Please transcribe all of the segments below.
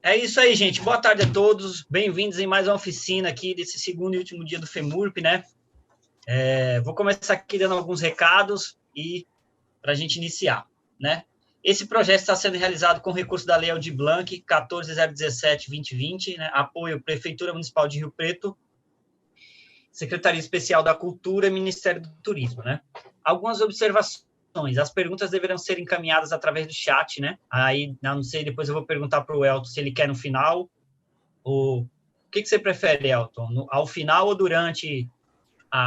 É isso aí, gente. Boa tarde a todos. Bem-vindos em mais uma oficina aqui desse segundo e último dia do FEMURP, né? Vou começar aqui dando alguns recados e para a gente iniciar, né? Esse projeto está sendo realizado com recurso da Lei Aldir Blanc 14.017/2020, né? Apoio Prefeitura Municipal de Rio Preto, Secretaria Especial da Cultura e Ministério do Turismo, né? Algumas observações. As perguntas deverão ser encaminhadas através do chat, né? Aí, não sei, depois eu vou perguntar para o Elton se ele quer no final. O que você prefere, Elton? Ao final ou durante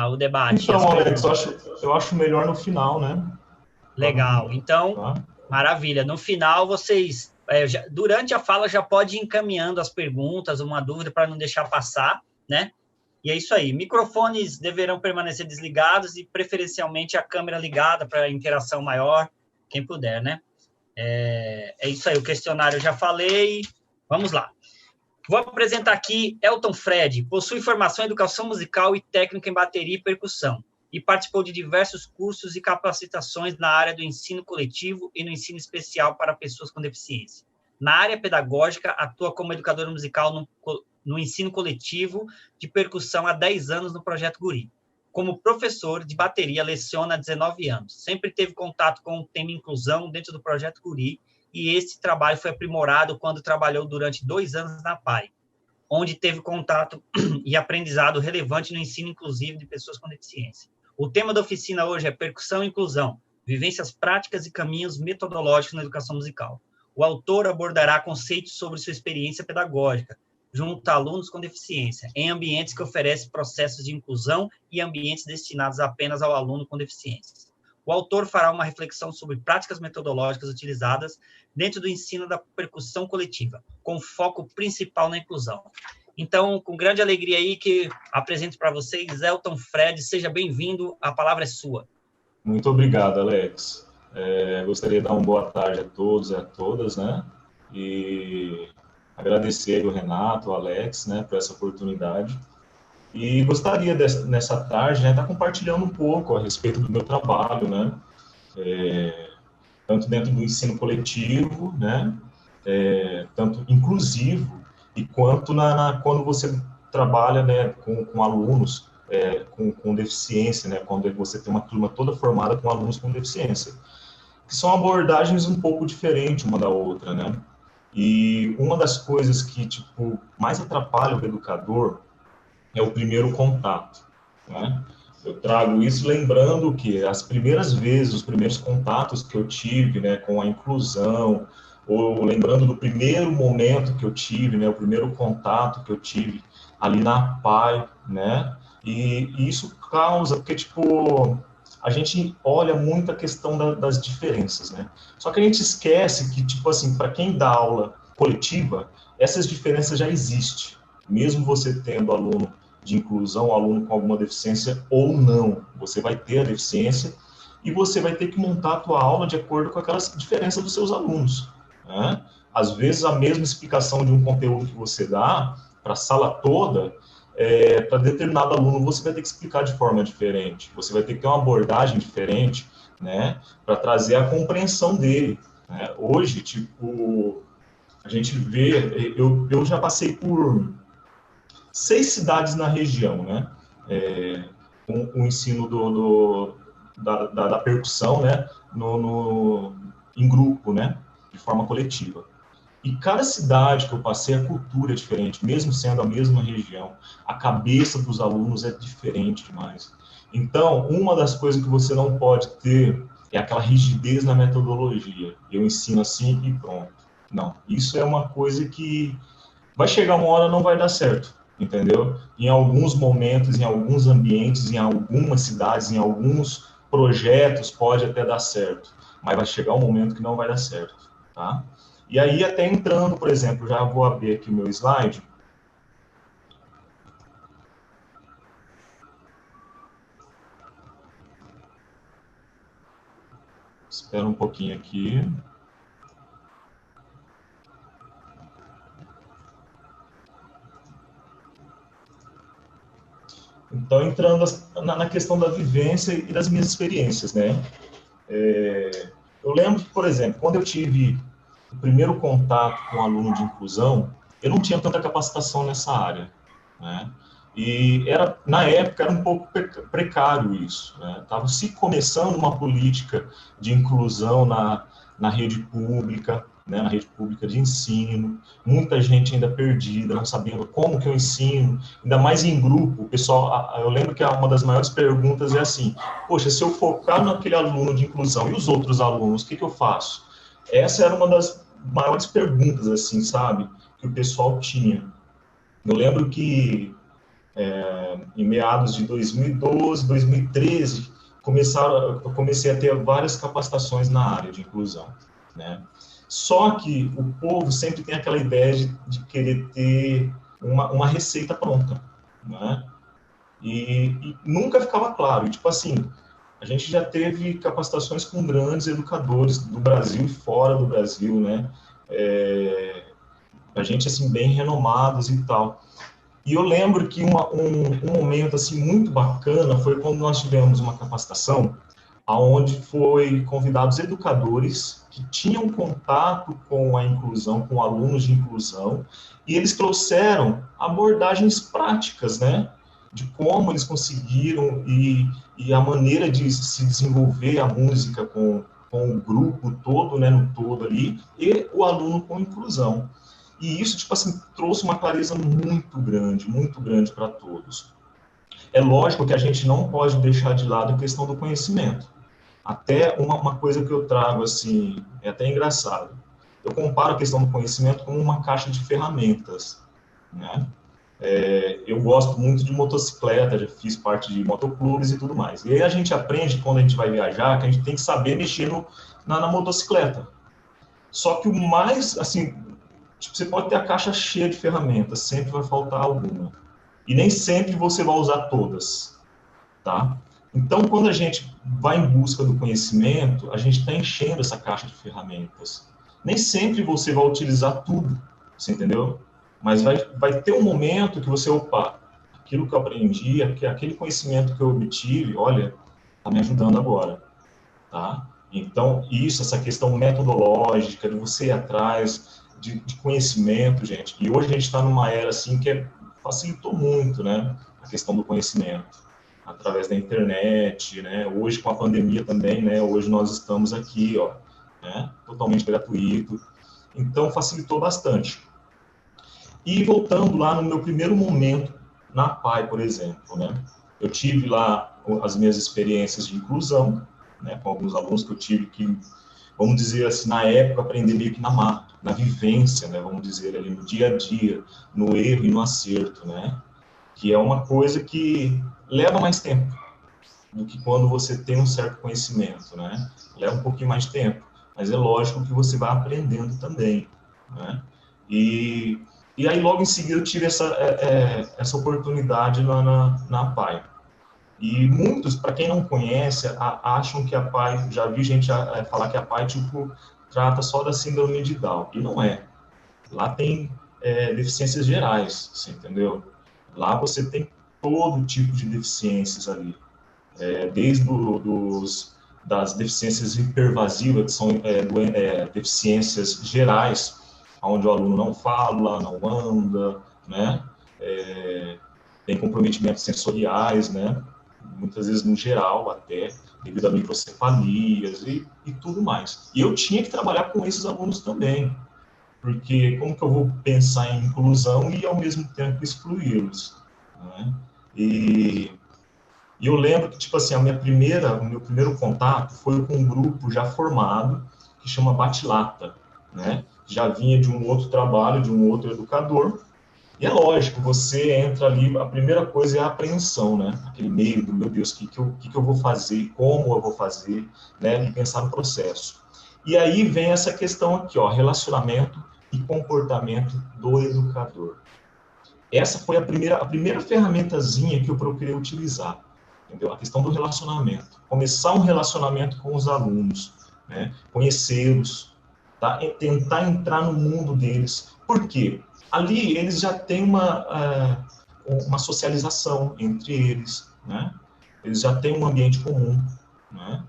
o debate? Então, Alex, eu acho melhor no final, né? Legal. Então, Tá? maravilha. No final, vocês, durante a fala, já pode ir encaminhando as perguntas, uma dúvida, para não deixar passar, né? E é isso aí. Microfones deverão permanecer desligados e, preferencialmente, a câmera ligada para interação maior, quem puder, né? É isso aí. O questionário eu já falei. Vamos lá. Vou apresentar aqui Elton Fred. Possui formação em educação musical e técnica em bateria e percussão, e participou de diversos cursos e capacitações na área do ensino coletivo e no ensino especial para pessoas com deficiência. Na área pedagógica, atua como educadora musical no ensino coletivo de percussão há 10 anos no Projeto Guri. Como professor de bateria, leciona há 19 anos. Sempre teve contato com o tema inclusão dentro do Projeto Guri, e esse trabalho foi aprimorado quando trabalhou durante 2 anos na PAI, onde teve contato e aprendizado relevante no ensino inclusivo de pessoas com deficiência. O tema da oficina hoje é percussão e inclusão, vivências práticas e caminhos metodológicos na educação musical. O autor abordará conceitos sobre sua experiência pedagógica, junto a alunos com deficiência, em ambientes que oferecem processos de inclusão e ambientes destinados apenas ao aluno com deficiências. O autor fará uma reflexão sobre práticas metodológicas utilizadas dentro do ensino da percussão coletiva, com foco principal na inclusão. Então, com grande alegria aí que apresento para vocês Elton Fred, seja bem-vindo, a palavra é sua. Muito obrigado, Alex. Gostaria de dar uma boa tarde a todos e a todas, né? E agradecer ao Renato, ao Alex, né, por essa oportunidade. E gostaria, nessa tarde, né, estar compartilhando um pouco a respeito do meu trabalho, né? Tanto dentro do ensino coletivo, né? Tanto inclusivo, e quanto quando você trabalha, né, com alunos com deficiência, né, quando você tem uma turma toda formada com alunos com deficiência, que são abordagens um pouco diferentes uma da outra, né? E uma das coisas que, tipo, mais atrapalha o educador é o primeiro contato, né? Eu trago isso lembrando que as primeiras vezes, os primeiros contatos que eu tive, né, com a inclusão, ou lembrando do primeiro momento que eu tive, né, o primeiro contato que eu tive ali na PAI, né, e isso causa, porque, tipo, a gente olha muito a questão das diferenças, né, só que a gente esquece que, tipo assim, para quem dá aula coletiva, essas diferenças já existem, mesmo você tendo aluno de inclusão, aluno com alguma deficiência ou não, você vai ter a deficiência e você vai ter que montar a tua aula de acordo com aquelas diferenças dos seus alunos, né? Às vezes a mesma explicação de um conteúdo que você dá para a sala toda, para determinado aluno você vai ter que explicar de forma diferente, você vai ter que ter uma abordagem diferente, né, para trazer a compreensão dele, né? Hoje, tipo, a gente vê, eu já passei por 6 cidades na região, né? Com o ensino da percussão, né? Em grupo, né? De forma coletiva. E cada cidade que eu passei, a cultura é diferente, mesmo sendo a mesma região. A cabeça dos alunos é diferente demais. Então, uma das coisas que você não pode ter é aquela rigidez na metodologia. Eu ensino assim e pronto. Não, isso é uma coisa que vai chegar uma hora não vai dar certo, entendeu? Em alguns momentos, em alguns ambientes, em algumas cidades, em alguns projetos pode até dar certo, mas vai chegar um momento que não vai dar certo, tá? E aí até entrando, por exemplo, já vou abrir aqui o meu slide. Espera um pouquinho aqui. Então, entrando na questão da vivência e das minhas experiências, né? Eu lembro que, por exemplo, quando eu tive o primeiro contato com o aluno de inclusão, eu não tinha tanta capacitação nessa área, né? E na época era um pouco precário isso, né? Estava se começando uma política de inclusão na rede pública, né? Na rede pública de ensino, muita gente ainda perdida, não sabendo como que eu ensino, ainda mais em grupo. O pessoal, eu lembro que uma das maiores perguntas é assim: poxa, se eu focar naquele aluno de inclusão e os outros alunos, o que eu faço? Essa era uma das maiores perguntas, assim, sabe, que o pessoal tinha. Eu lembro que em meados de 2012, 2013, eu comecei a ter várias capacitações na área de inclusão, né? Só que o povo sempre tem aquela ideia de querer ter uma receita pronta, né? E nunca ficava claro. E, tipo assim, a gente já teve capacitações com grandes educadores do Brasil e fora do Brasil, né? A gente, assim, bem renomados e tal. E eu lembro que um momento assim muito bacana foi quando nós tivemos uma capacitação aonde foi convidados educadores que tinham contato com a inclusão, com alunos de inclusão, e eles trouxeram abordagens práticas, né, de como eles conseguiram e a maneira de se desenvolver a música com o grupo todo, né, no todo ali, e o aluno com inclusão. E isso, tipo assim, trouxe uma clareza muito grande para todos. É lógico que a gente não pode deixar de lado a questão do conhecimento. Até uma coisa que eu trago, assim, é até engraçado. Eu comparo a questão do conhecimento com uma caixa de ferramentas, né? Eu gosto muito de motocicleta, já fiz parte de motoclubes e tudo mais. E aí a gente aprende, quando a gente vai viajar, que a gente tem que saber mexer na motocicleta. Só que o mais, assim, tipo, você pode ter a caixa cheia de ferramentas, sempre vai faltar alguma. E nem sempre você vai usar todas, tá? Então, quando a gente vai em busca do conhecimento, a gente está enchendo essa caixa de ferramentas. Nem sempre você vai utilizar tudo, você entendeu? Mas vai ter um momento que você, opa, aquilo que eu aprendi, aquele conhecimento que eu obtive, olha, está me ajudando agora, tá? Então, essa questão metodológica, de você ir atrás de conhecimento, gente. E hoje a gente está numa era, assim, que facilitou muito, né? A questão do conhecimento, através da internet, né? Hoje, com a pandemia também, né? Hoje nós estamos aqui, ó, né? Totalmente gratuito. Então, facilitou bastante. E voltando lá no meu primeiro momento na PAI, por exemplo, né? Eu tive lá as minhas experiências de inclusão, né, com alguns alunos que eu tive que, vamos dizer assim, na época, aprender meio que na vivência, né, vamos dizer, ali no dia a dia, no erro e no acerto, né, que é uma coisa que leva mais tempo do que quando você tem um certo conhecimento, né, leva um pouquinho mais de tempo, mas é lógico que você vai aprendendo também, né, e aí logo em seguida eu tive essa oportunidade lá na PAI. E muitos, para quem não conhece, acham que a PAI, já vi gente falar que a PAI, tipo, trata só da síndrome de Down, e não é. Lá tem deficiências gerais, você entendeu? Lá você tem todo tipo de deficiências ali, desde das deficiências hipervasivas, que são deficiências gerais, onde o aluno não fala, não anda, né? Tem comprometimentos sensoriais, né? Muitas vezes no geral até, devido a microcefalias e tudo mais. E eu tinha que trabalhar com esses alunos também, porque como que eu vou pensar em inclusão e ao mesmo tempo excluí-los, né? E eu lembro que, tipo assim, o meu primeiro contato foi com um grupo já formado, que chama Batilata, né? Já vinha de um outro trabalho, de um outro educador. E é lógico, você entra ali, a primeira coisa é a apreensão, né? Aquele medo, meu Deus, o que eu vou fazer, como eu vou fazer, né? E pensar no processo. E aí vem essa questão aqui, ó, relacionamento e comportamento do educador. Essa foi a primeira ferramentazinha que eu procurei utilizar, entendeu? A questão do relacionamento. Começar um relacionamento com os alunos, né? Conhecê-los, tá? E tentar entrar no mundo deles. Por quê? Ali eles já têm uma socialização entre eles, né? Eles já têm um ambiente comum, né?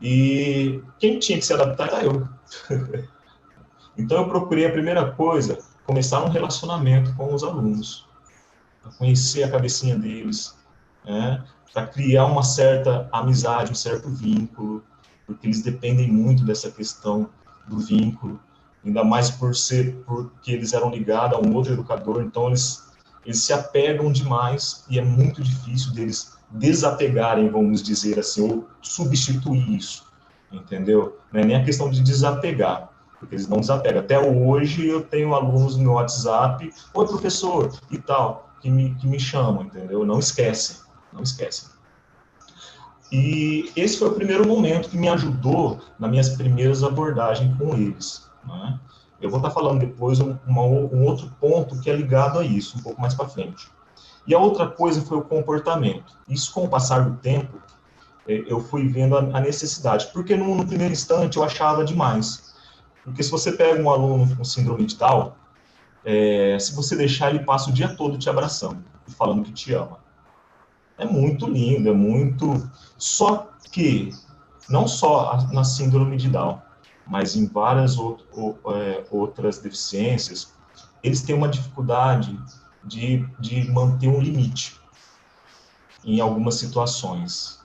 E quem tinha que se adaptar era eu. Então, eu procurei, a primeira coisa, começar um relacionamento com os alunos, para conhecer a cabecinha deles, né? Para criar uma certa amizade, um certo vínculo, porque eles dependem muito dessa questão do vínculo, ainda mais porque eles eram ligados a um outro educador, então eles se apegam demais e é muito difícil deles desapegarem, vamos dizer assim, ou substituir isso, entendeu? Não é nem a questão de desapegar, porque eles não desapegam. Até hoje eu tenho alunos no meu WhatsApp, oi professor, e tal, que me chamam, entendeu? Não esquecem, não esquecem. E esse foi o primeiro momento que me ajudou nas minhas primeiras abordagens com eles, né? Eu vou estar falando depois um outro ponto que é ligado a isso, um pouco mais para frente. E a outra coisa foi o comportamento. Isso, com o passar do tempo, eu fui vendo a necessidade. Porque no primeiro instante eu achava demais. Porque se você pega um aluno com síndrome de Down, se você deixar, ele passa o dia todo te abraçando e falando que te ama. É muito lindo, é muito... Só que, não só na síndrome de Down, mas em várias outras deficiências, eles têm uma dificuldade de manter um limite em algumas situações.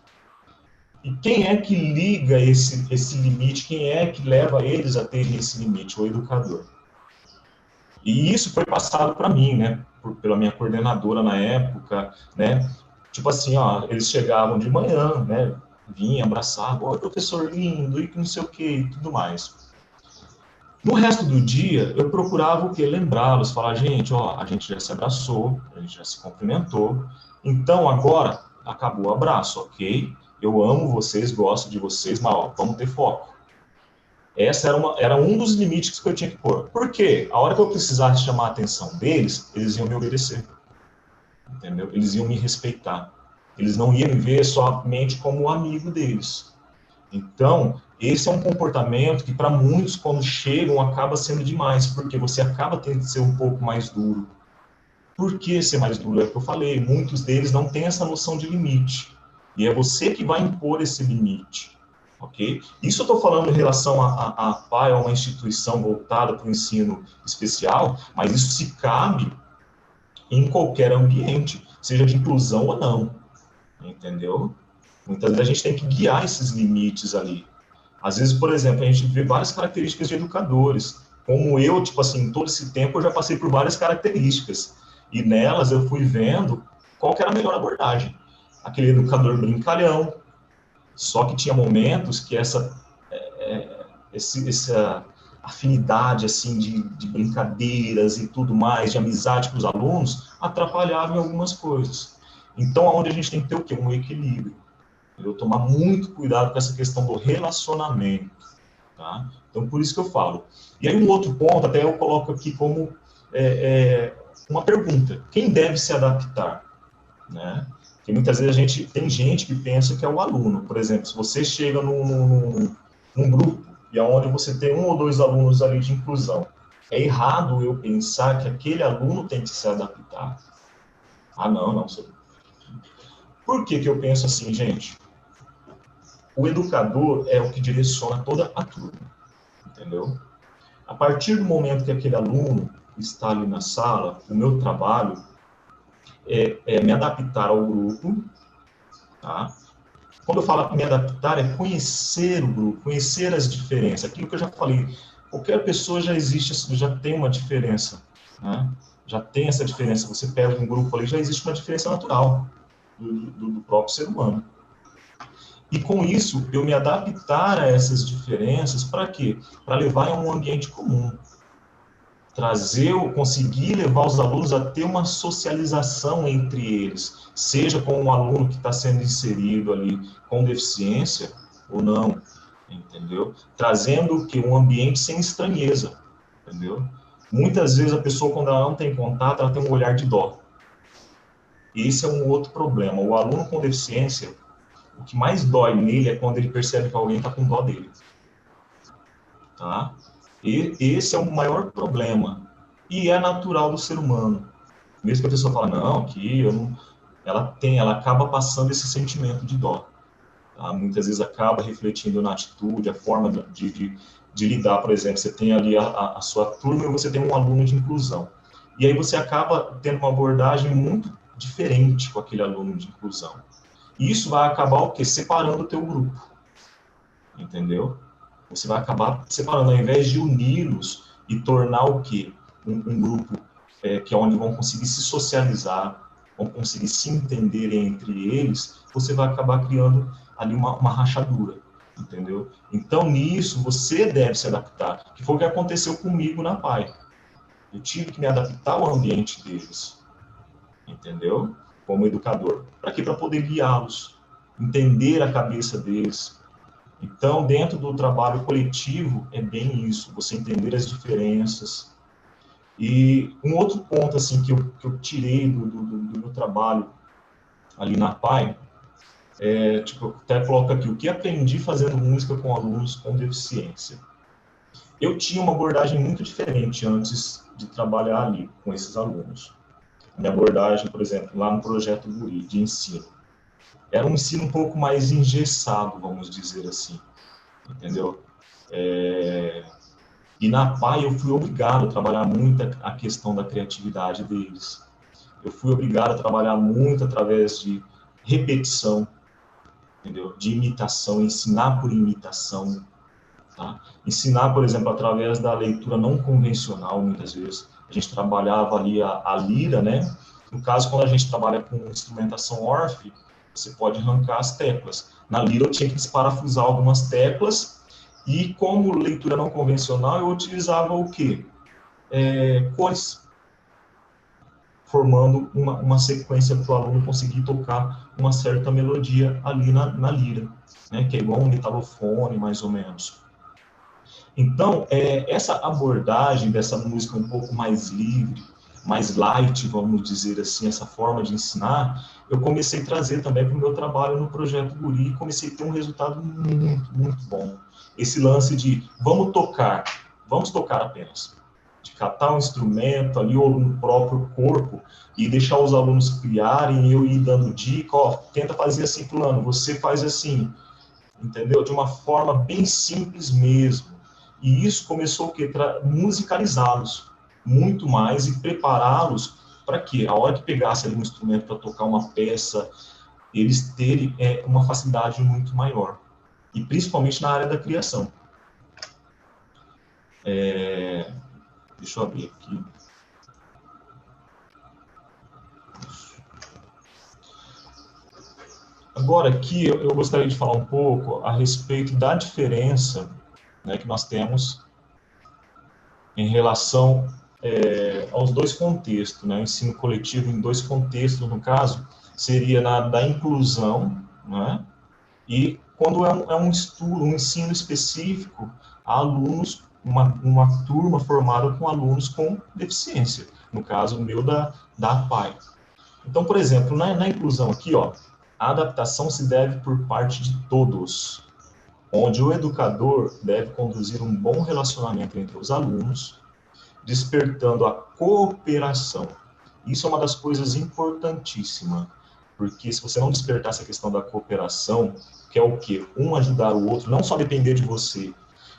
E quem é que liga esse limite? Quem é que leva eles a terem esse limite? O educador. E isso foi passado para mim, né? Pela minha coordenadora na época, né? Tipo assim, ó, eles chegavam de manhã, né? Vinham, abraçavam, oi, professor lindo, e não sei o que, e tudo mais. No resto do dia, eu procurava o quê? Lembrá-los, falar, gente, ó, a gente já se abraçou, a gente já se cumprimentou, então agora acabou o abraço, ok? Eu amo vocês, gosto de vocês, mas ó, vamos ter foco. Essa era um dos limites que eu tinha que pôr. Por quê? A hora que eu precisasse chamar a atenção deles, eles iam me obedecer. Entendeu? Eles iam me respeitar. Eles não iam me ver somente como um amigo deles. Então, esse é um comportamento que, para muitos, quando chegam, acaba sendo demais, porque você acaba tendo que ser um pouco mais duro. Por que ser mais duro? É o que eu falei, muitos deles não têm essa noção de limite. E é você que vai impor esse limite. Ok? Isso eu estou falando em relação a PAI, a uma instituição voltada para o ensino especial, mas isso se cabe em qualquer ambiente, seja de inclusão ou não. Entendeu? Muitas vezes a gente tem que guiar esses limites ali. Às vezes, por exemplo, a gente vê várias características de educadores. Como eu, tipo assim, todo esse tempo eu já passei por várias características. E nelas eu fui vendo qual que era a melhor abordagem. Aquele educador brincalhão. Só que tinha momentos que essa afinidade assim de brincadeiras e tudo mais, de amizade com os alunos, atrapalhava em algumas coisas. Então, aonde a gente tem que ter o quê? Um equilíbrio. Eu tomar muito cuidado com essa questão do relacionamento, tá? Então, por isso que eu falo. E aí, um outro ponto, até eu coloco aqui como uma pergunta. Quem deve se adaptar? Né? Porque muitas vezes tem gente que pensa que é o aluno. Por exemplo, se você chega num grupo e aonde você tem 1 ou 2 alunos ali de inclusão, é errado eu pensar que aquele aluno tem que se adaptar. Ah, não. Por que eu penso assim, gente? O educador é o que direciona toda a turma, entendeu? A partir do momento que aquele aluno está ali na sala, o meu trabalho é me adaptar ao grupo, tá? Quando eu falo me adaptar, é conhecer o grupo, conhecer as diferenças. Aquilo que eu já falei, qualquer pessoa já tem uma diferença, né? Já tem essa diferença. Você pega um grupo ali, já existe uma diferença natural do próprio ser humano. E com isso, eu me adaptar a essas diferenças, para quê? Para levar em um ambiente comum. Conseguir levar os alunos a ter uma socialização entre eles, seja com um aluno que está sendo inserido ali com deficiência ou não, entendeu? Trazendo um ambiente sem estranheza, entendeu? Muitas vezes a pessoa, quando ela não tem contato, ela tem um olhar de dó. Esse é um outro problema. O aluno com deficiência, o que mais dói nele é quando ele percebe que alguém está com dó dele. Tá? E esse é o maior problema. E é natural do ser humano. Mesmo que a pessoa fale, não, que eu não... Ela acaba passando esse sentimento de dó. Tá? Muitas vezes acaba refletindo na atitude, a forma de lidar, por exemplo, você tem ali a sua turma e você tem um aluno de inclusão. E aí você acaba tendo uma abordagem muito diferente com aquele aluno de inclusão. E isso vai acabar o quê? Separando o teu grupo. Entendeu? Você vai acabar separando, ao invés de uni-los e tornar o quê? Um grupo que é onde vão conseguir se socializar, vão conseguir se entender entre eles, você vai acabar criando ali uma rachadura. Entendeu? Então, nisso, você deve se adaptar, que foi o que aconteceu comigo na PAI. Eu tive que me adaptar ao ambiente deles, entendeu? Como educador. Para quê? Para poder guiá-los, entender a cabeça deles. Então, dentro do trabalho coletivo, é bem isso, você entender as diferenças. E um outro ponto, assim, que eu tirei do meu trabalho ali na PAI, tipo, eu até coloco aqui, o que aprendi fazendo música com alunos com deficiência. Eu tinha uma abordagem muito diferente antes de trabalhar ali com esses alunos. Minha abordagem, por exemplo, lá no Projeto Guri, de ensino, era um ensino um pouco mais engessado, vamos dizer assim, entendeu? E na PAI eu fui obrigado a trabalhar muito a questão da criatividade deles. Eu fui obrigado a trabalhar muito através de repetição, entendeu? De imitação, ensinar por imitação. Tá? Ensinar, por exemplo, através da leitura não convencional, muitas vezes. A gente trabalhava ali a lira, né? No caso, quando a gente trabalha com instrumentação ORF, você pode arrancar as teclas. Na lira eu tinha que desparafusar algumas teclas e, como leitura não convencional, eu utilizava o quê? Cores, formando uma sequência para o aluno conseguir tocar uma certa melodia ali na lira, né? Que é igual um metalofone, mais ou menos. Então, essa abordagem dessa música um pouco mais livre, mais light, vamos dizer assim, essa forma de ensinar, eu comecei a trazer também para o meu trabalho no Projeto Guri e comecei a ter um resultado muito, muito bom. Esse lance de vamos tocar apenas. De catar um instrumento ali ou no próprio corpo e deixar os alunos criarem e eu ir dando dica, ó, tenta fazer assim, fulano, você faz assim, entendeu? De uma forma bem simples mesmo. E isso começou o quê? Para musicalizá-los muito mais e prepará-los para que, a hora que pegasse ali um instrumento para tocar uma peça, eles terem uma facilidade muito maior. E principalmente na área da criação. Deixa eu abrir aqui. Agora aqui eu gostaria de falar um pouco a respeito da diferença, né, que nós temos em relação aos dois contextos, né? O ensino coletivo em dois contextos, no caso, seria da inclusão, né? E quando é um estudo, um ensino específico a alunos, uma turma formada com alunos com deficiência, no caso o meu da PAI. Então, por exemplo, na inclusão aqui, ó, a adaptação se deve por parte de todos, onde o educador deve conduzir um bom relacionamento entre os alunos, despertando a cooperação. Isso é uma das coisas importantíssimas, porque se você não despertar essa questão da cooperação, que é o quê? Um ajudar o outro, não só depender de você,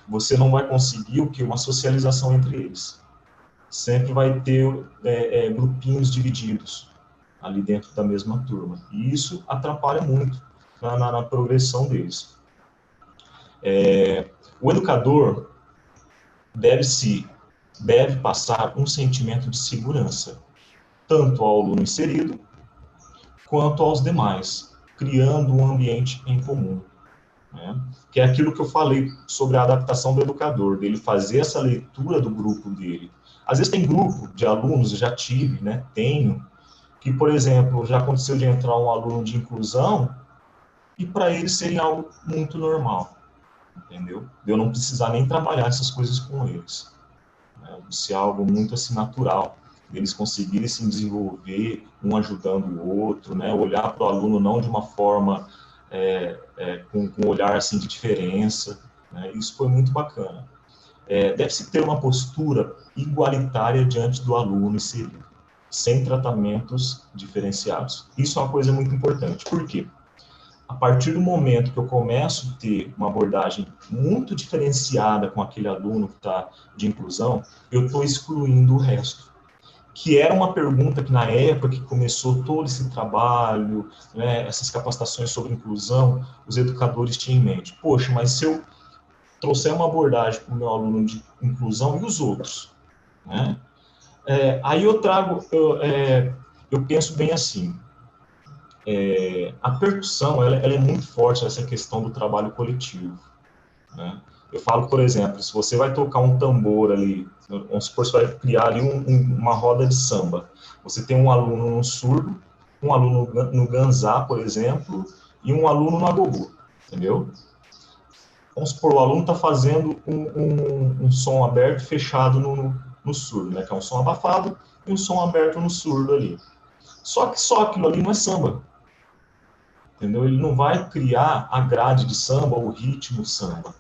você não vai conseguir o quê? Uma socialização entre eles. Sempre vai ter grupinhos divididos ali dentro da mesma turma. E isso atrapalha muito na progressão deles. O educador deve passar um sentimento de segurança, tanto ao aluno inserido, quanto aos demais, criando um ambiente em comum. Né? Que é aquilo que eu falei sobre a adaptação do educador, dele fazer essa leitura do grupo dele. Às vezes tem grupo de alunos, eu já tive, né, tenho, que, por exemplo, já aconteceu de entrar um aluno de inclusão e para eles serem algo muito normal, entendeu? De eu não precisar nem trabalhar essas coisas com eles. Ser algo muito assim natural, eles conseguirem se desenvolver, um ajudando o outro, né? Olhar para o aluno não de uma forma com um olhar assim de diferença, né? Isso foi muito bacana. Deve-se ter uma postura igualitária diante do aluno inserido, sem tratamentos diferenciados. Isso é uma coisa muito importante. Por quê? a partir do momento que eu começo a ter uma abordagem muito diferenciada com aquele aluno que está de inclusão, eu estou excluindo o resto. Que era uma pergunta que, na época que começou todo esse trabalho, né, essas capacitações sobre inclusão, os educadores tinham em mente. Poxa, mas se eu trouxer uma abordagem para o meu aluno de inclusão e os outros? Né? Aí eu penso bem assim, a percussão, ela é muito forte essa questão do trabalho coletivo. Né? Eu falo, por exemplo, se você vai tocar um tambor ali, vamos supor que você vai criar ali uma roda de samba. Você tem um aluno no surdo, um aluno no ganzá, por exemplo, e um aluno no agogô, entendeu? Vamos supor, o aluno está fazendo um som aberto e fechado no surdo, né? Que é um som abafado e um som aberto no surdo ali. Só que só aquilo ali não é samba. Entendeu? Ele não vai criar a grade de samba ou o ritmo samba.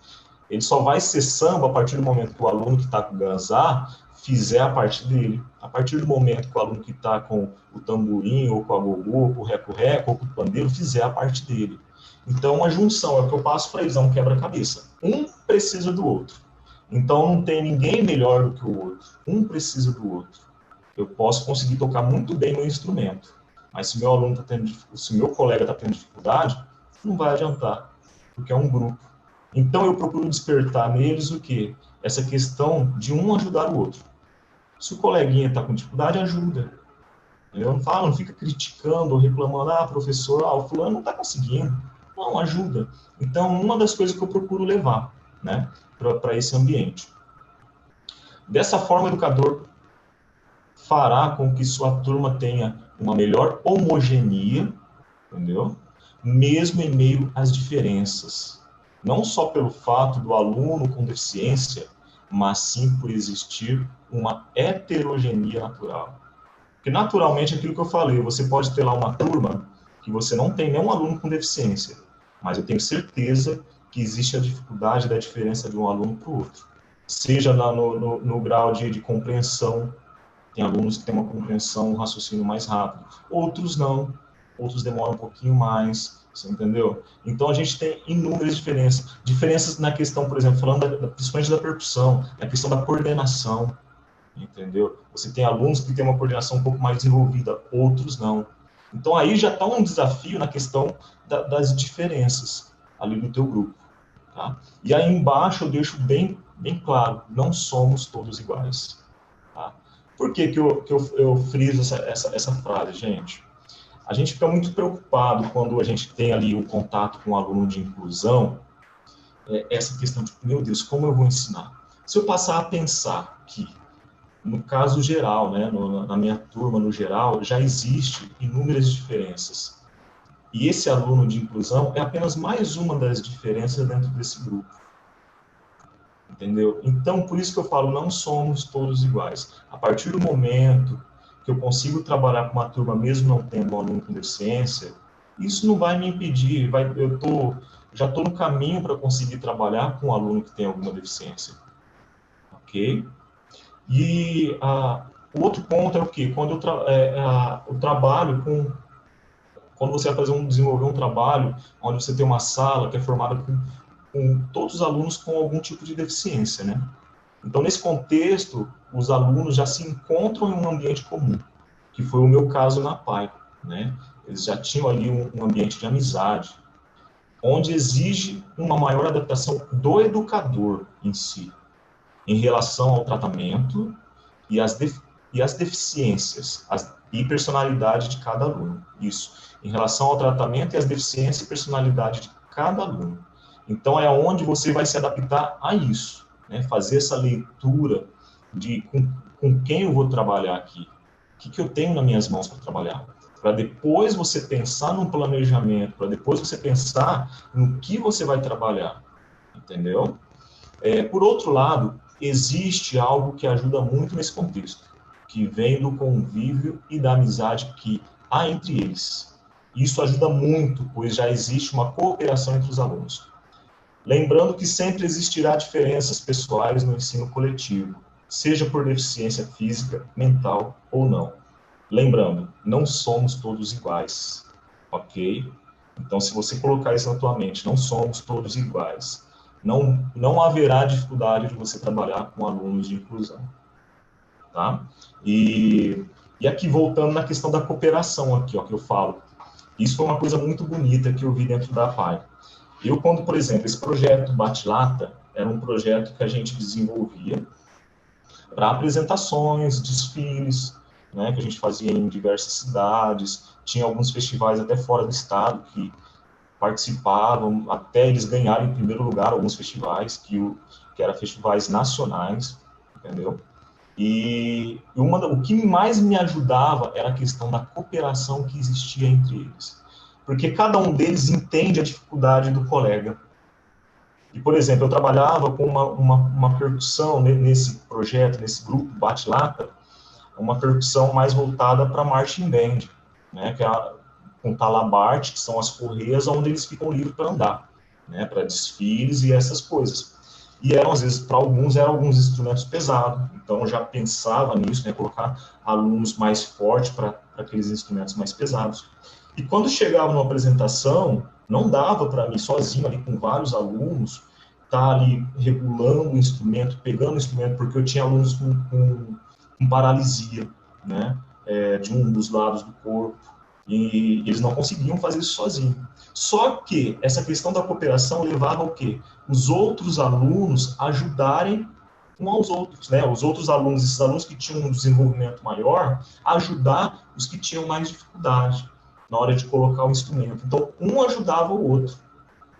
Ele só vai ser samba a partir do momento que o aluno que está com o ganzá fizer a parte dele. A partir do momento que o aluno que está com o tamborim, ou com a gogô, ou com o reco-reco, ou com o pandeiro, fizer a parte dele. Então, a junção é o que eu passo para eles, é um quebra-cabeça. Um precisa do outro. Então, não tem ninguém melhor do que o outro. Um precisa do outro. Eu posso conseguir tocar muito bem meu instrumento, mas se meu aluno tá tendo, se meu colega está tendo dificuldade, não vai adiantar, porque é um grupo. Então, eu procuro despertar neles o quê? Essa questão de um ajudar o outro. Se o coleguinha está com dificuldade, ajuda. Eu não fica criticando ou reclamando, professor, o fulano não está conseguindo. Não, ajuda. Então, uma das coisas que eu procuro levar, né, para esse ambiente. Dessa forma, o educador fará com que sua turma tenha uma melhor homogeneia, entendeu? Mesmo em meio às diferenças. Não só pelo fato do aluno com deficiência, mas sim por existir uma heterogeneia natural. Porque, naturalmente, aquilo que eu falei, você pode ter lá uma turma que você não tem nenhum aluno com deficiência, mas eu tenho certeza que existe a dificuldade da diferença de um aluno para o outro. Seja no grau de compreensão, tem alunos que têm uma compreensão, um raciocínio mais rápido, outros não, outros demoram um pouquinho mais, você entendeu? Então, a gente tem inúmeras diferenças. Diferenças na questão, por exemplo, falando principalmente da percussão, na questão da coordenação, entendeu? Você tem alunos que têm uma coordenação um pouco mais desenvolvida, outros não. Então, aí já está um desafio na questão das diferenças ali do teu grupo, tá? E aí embaixo eu deixo bem claro, não somos todos iguais, tá? Por que eu friso essa frase, gente? A gente fica muito preocupado quando a gente tem ali o contato com o aluno de inclusão, essa questão de, meu Deus, como eu vou ensinar? Se eu passar a pensar que, no caso geral, né, na minha turma, no geral, já existe inúmeras diferenças. E esse aluno de inclusão é apenas mais uma das diferenças dentro desse grupo. Entendeu? Então, por isso que eu falo, não somos todos iguais. A partir do momento que eu consigo trabalhar com uma turma, mesmo não tendo um aluno com deficiência, isso não vai me impedir, já estou no caminho para conseguir trabalhar com um aluno que tem alguma deficiência. Ok? E o outro ponto é o quê? Quando o trabalho quando você vai desenvolver um trabalho onde você tem uma sala que é formada com todos os alunos com algum tipo de deficiência, né? Então, nesse contexto, os alunos já se encontram em um ambiente comum, que foi o meu caso na PAI, né? Eles já tinham ali um ambiente de amizade, onde exige uma maior adaptação do educador em si, em relação ao tratamento e as deficiências e personalidade de cada aluno. Isso, em relação ao tratamento e as deficiências e personalidade de cada aluno. Então, é onde você vai se adaptar a isso, né? Fazer essa leitura de com quem eu vou trabalhar aqui, o que eu tenho nas minhas mãos para trabalhar, para depois você pensar num planejamento, para depois você pensar no que você vai trabalhar, entendeu? Por outro lado, existe algo que ajuda muito nesse contexto, que vem do convívio e da amizade que há entre eles. Isso ajuda muito, pois já existe uma cooperação entre os alunos. Lembrando que sempre existirá diferenças pessoais no ensino coletivo, seja por deficiência física, mental ou não. Lembrando, não somos todos iguais, ok? Então, se você colocar isso na tua mente, não somos todos iguais, não haverá dificuldade de você trabalhar com alunos de inclusão, tá? E aqui, voltando na questão da cooperação aqui, ó, que eu falo, isso foi uma coisa muito bonita que eu vi dentro da APAE. Eu, quando, por exemplo, esse projeto Bate-Lata era um projeto que a gente desenvolvia para apresentações, desfiles, né, que a gente fazia em diversas cidades, tinha alguns festivais até fora do estado que participavam, até eles ganharem em primeiro lugar alguns festivais, que eram festivais nacionais, entendeu? E o que mais me ajudava era a questão da cooperação que existia entre eles. Porque cada um deles entende a dificuldade do colega. E, por exemplo, eu trabalhava com uma percussão nesse projeto, nesse grupo Bate-Lata, uma percussão mais voltada para marching band, né, que é com talabarte, que são as correias onde eles ficam livres para andar, né, para desfiles e essas coisas. E eram, às vezes, para alguns, eram alguns instrumentos pesados, então eu já pensava nisso, né, colocar alunos mais fortes para aqueles instrumentos mais pesados. E quando chegava numa apresentação, não dava para mim, sozinho, ali com vários alunos, estar ali regulando o instrumento, pegando o instrumento, porque eu tinha alunos com paralisia, né, de um dos lados do corpo, e eles não conseguiam fazer isso sozinhos. Só que essa questão da cooperação levava ao quê? Os outros alunos ajudarem uns aos outros, né? Os outros alunos, esses alunos que tinham um desenvolvimento maior, ajudar os que tinham mais dificuldade na hora de colocar o instrumento. Então, um ajudava o outro,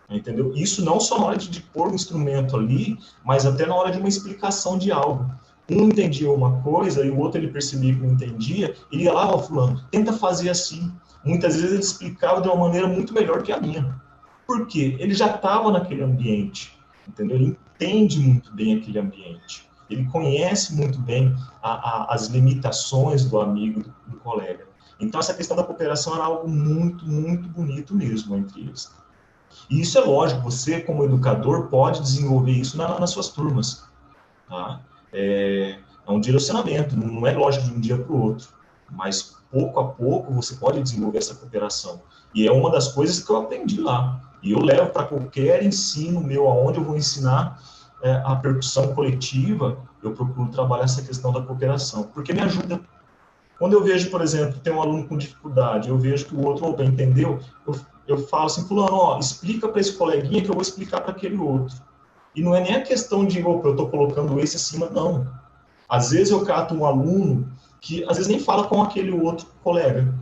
entendeu? Isso não só na hora de pôr o instrumento ali, mas até na hora de uma explicação de algo. Um entendia uma coisa e o outro ele percebia que não entendia, ele ia lá, ó, fulano, tenta fazer assim. Muitas vezes ele explicava de uma maneira muito melhor que a minha. Por quê? Ele já estava naquele ambiente, entendeu? Ele entende muito bem aquele ambiente. Ele conhece muito bem as limitações do amigo, do colega. Então, essa questão da cooperação era algo muito, muito bonito mesmo entre eles. E isso é lógico, você, como educador, pode desenvolver isso nas suas turmas. Tá? É um direcionamento, não é lógico de um dia para o outro, mas pouco a pouco você pode desenvolver essa cooperação. E é uma das coisas que eu aprendi lá. E eu levo para qualquer ensino meu, aonde eu vou ensinar a percussão coletiva, eu procuro trabalhar essa questão da cooperação, porque me ajuda. Quando eu vejo, por exemplo, tem um aluno com dificuldade, eu vejo que o outro, opa, entendeu? Eu falo assim, fulano, ó, explica para esse coleguinha que eu vou explicar para aquele outro. E não é nem a questão de, opa, eu estou colocando esse acima, não. Às vezes eu cato um aluno que, às vezes, nem fala com aquele outro colega.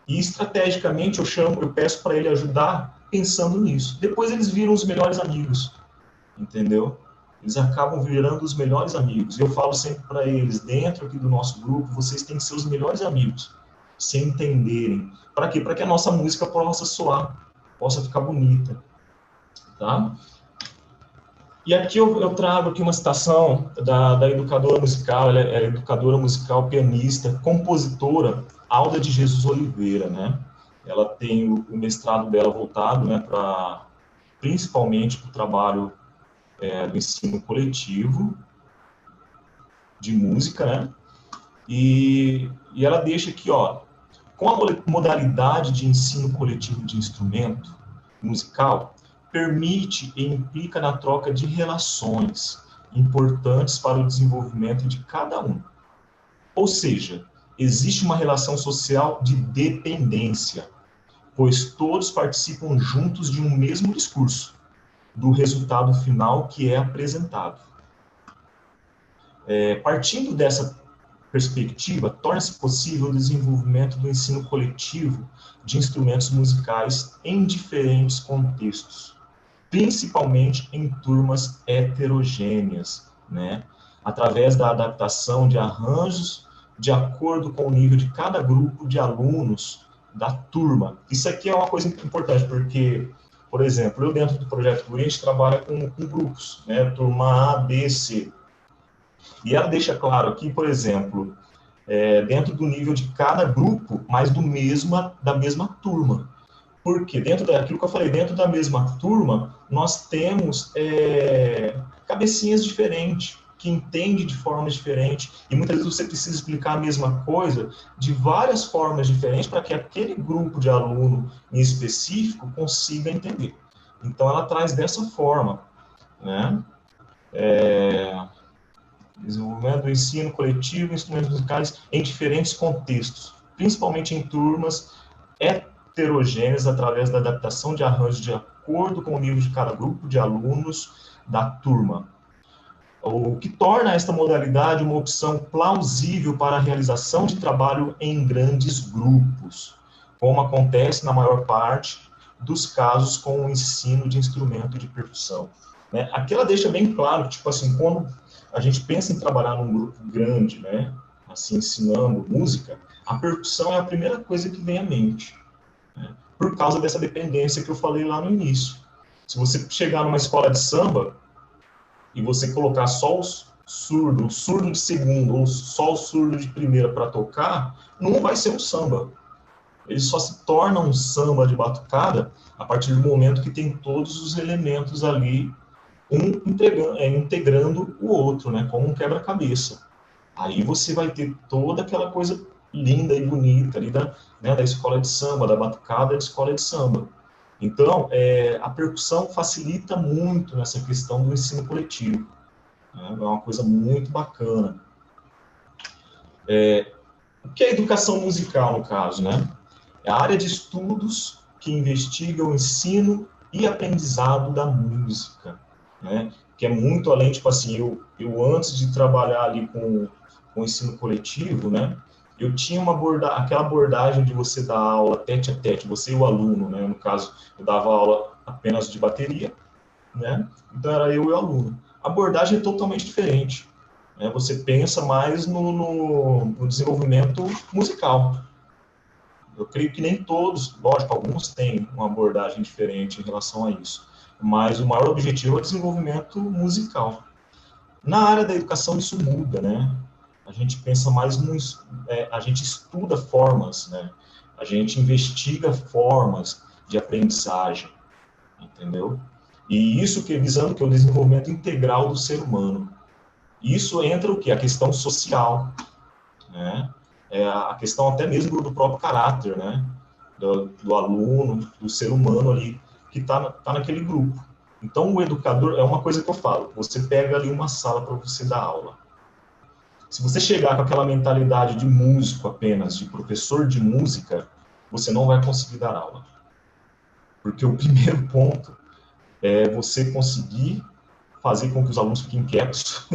E, estrategicamente, eu peço para ele ajudar pensando nisso. Depois eles viram os melhores amigos, entendeu? Eles acabam virando os melhores amigos. Eu falo sempre para eles, dentro aqui do nosso grupo, vocês têm que ser os melhores amigos, se entenderem. Para quê? Para que a nossa música possa soar, possa ficar bonita, tá? E aqui eu trago aqui uma citação da educadora musical, ela é educadora musical, pianista, compositora, Alda de Jesus Oliveira, né? Ela tem o mestrado dela voltado, né, principalmente para o trabalho do ensino coletivo de música, né? E ela deixa aqui, ó, com a modalidade de ensino coletivo de instrumento musical, permite e implica na troca de relações importantes para o desenvolvimento de cada um. Ou seja, existe uma relação social de dependência, pois todos participam juntos de um mesmo discurso, do resultado final que é apresentado. Partindo dessa perspectiva, torna-se possível o desenvolvimento do ensino coletivo de instrumentos musicais em diferentes contextos, principalmente em turmas heterogêneas, né? Através da adaptação de arranjos de acordo com o nível de cada grupo de alunos da turma. Isso aqui é uma coisa importante, porque, por exemplo, eu dentro do Projeto Guri, a gente trabalha com grupos, né? Turma A, B, C. E ela deixa claro aqui, por exemplo, dentro do nível de cada grupo, mas da mesma turma. Porque dentro daquilo que eu falei, dentro da mesma turma, nós temos cabecinhas diferentes. que entende de formas diferentes, e muitas vezes você precisa explicar a mesma coisa de várias formas diferentes para que aquele grupo de aluno em específico consiga entender. Então, ela traz dessa forma, né? Desenvolvimento do ensino coletivo, instrumentos musicais em diferentes contextos, principalmente em turmas heterogêneas, através da adaptação de arranjos de acordo com o nível de cada grupo de alunos da turma. O que torna esta modalidade uma opção plausível para a realização de trabalho em grandes grupos, como acontece na maior parte dos casos com o ensino de instrumento de percussão. Né? Aqui ela deixa bem claro que, tipo assim, quando a gente pensa em trabalhar num grupo grande, né, assim, ensinando música, a percussão é a primeira coisa que vem à mente, né, por causa dessa dependência que eu falei lá no início. Se você chegar numa escola de samba e você colocar só os surdo, o surdo de segundo ou só o surdo de primeira para tocar, não vai ser um samba. Ele só se torna um samba de batucada a partir do momento que tem todos os elementos ali, um integrando o outro, né, como um quebra-cabeça. Aí você vai ter toda aquela coisa linda e bonita ali da escola de samba, da batucada de escola de samba. Então, a percussão facilita muito nessa questão do ensino coletivo. Né? É uma coisa muito bacana. O que é educação musical, no caso, né? É a área de estudos que investiga o ensino e aprendizado da música, né? Que é muito além, tipo assim, eu antes de trabalhar ali com o ensino coletivo, né? Eu tinha aquela abordagem de você dar aula tete a tete, você e o aluno, né? No caso, eu dava aula apenas de bateria, né? Então era eu e o aluno. A abordagem é totalmente diferente, né? Você pensa mais no desenvolvimento musical. Eu creio que nem todos, lógico, alguns têm uma abordagem diferente em relação a isso, mas o maior objetivo é o desenvolvimento musical. Na área da educação isso muda, né? A gente pensa mais a gente estuda formas, né? A gente investiga formas de aprendizagem, entendeu? E isso visando que é o desenvolvimento integral do ser humano. Isso entra o quê? A questão social, né? A questão até mesmo do próprio caráter, né? Do aluno, do ser humano ali que tá naquele grupo. Então, o educador, é uma coisa que eu falo, você pega ali uma sala para você dar aula. Se você chegar com aquela mentalidade de músico apenas, de professor de música, você não vai conseguir dar aula. Porque o primeiro ponto é você conseguir fazer com que os alunos fiquem quietos,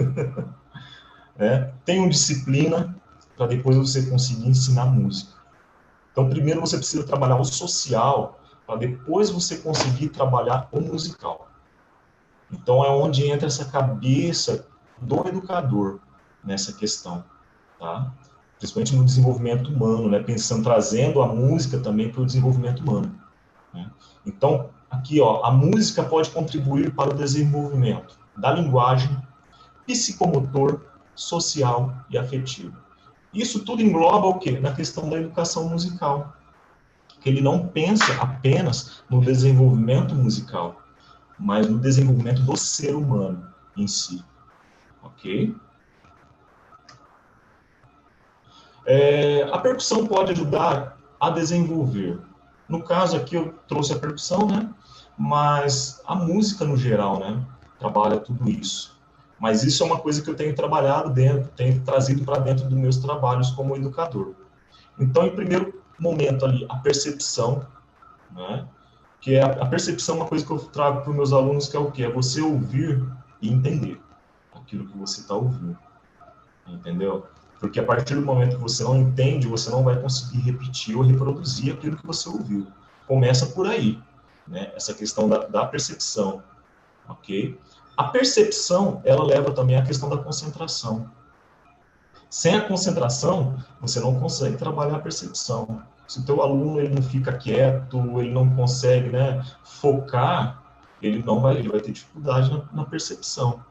né? Tenham disciplina, para depois você conseguir ensinar música. Então, primeiro você precisa trabalhar o social, para depois você conseguir trabalhar o musical. Então, é onde entra essa cabeça do educador nessa questão, tá? Principalmente no desenvolvimento humano, né? Pensando, trazendo a música também para o desenvolvimento humano, né? Então, aqui, ó, a música pode contribuir para o desenvolvimento da linguagem, psicomotor, social e afetivo. Isso tudo engloba o quê? Na questão da educação musical. Que ele não pensa apenas no desenvolvimento musical, mas no desenvolvimento do ser humano em si. Ok? A percussão pode ajudar a desenvolver. No caso aqui eu trouxe a percussão, né? Mas a música no geral, né? Trabalha tudo isso. Mas isso é uma coisa que eu tenho trabalhado tenho trazido para dentro dos meus trabalhos como educador. Então, em primeiro momento ali, a percepção, né? Que a percepção é uma coisa que eu trago para os meus alunos, que é o quê? É você ouvir e entender aquilo que você está ouvindo. Entendeu? Porque a partir do momento que você não entende, você não vai conseguir repetir ou reproduzir aquilo que você ouviu. Começa por aí, né? Essa questão da percepção, ok? A percepção, ela leva também à questão da concentração. Sem a concentração, você não consegue trabalhar a percepção. Se o teu aluno ele não fica quieto, ele não consegue, né, focar, ele vai ter dificuldade na percepção.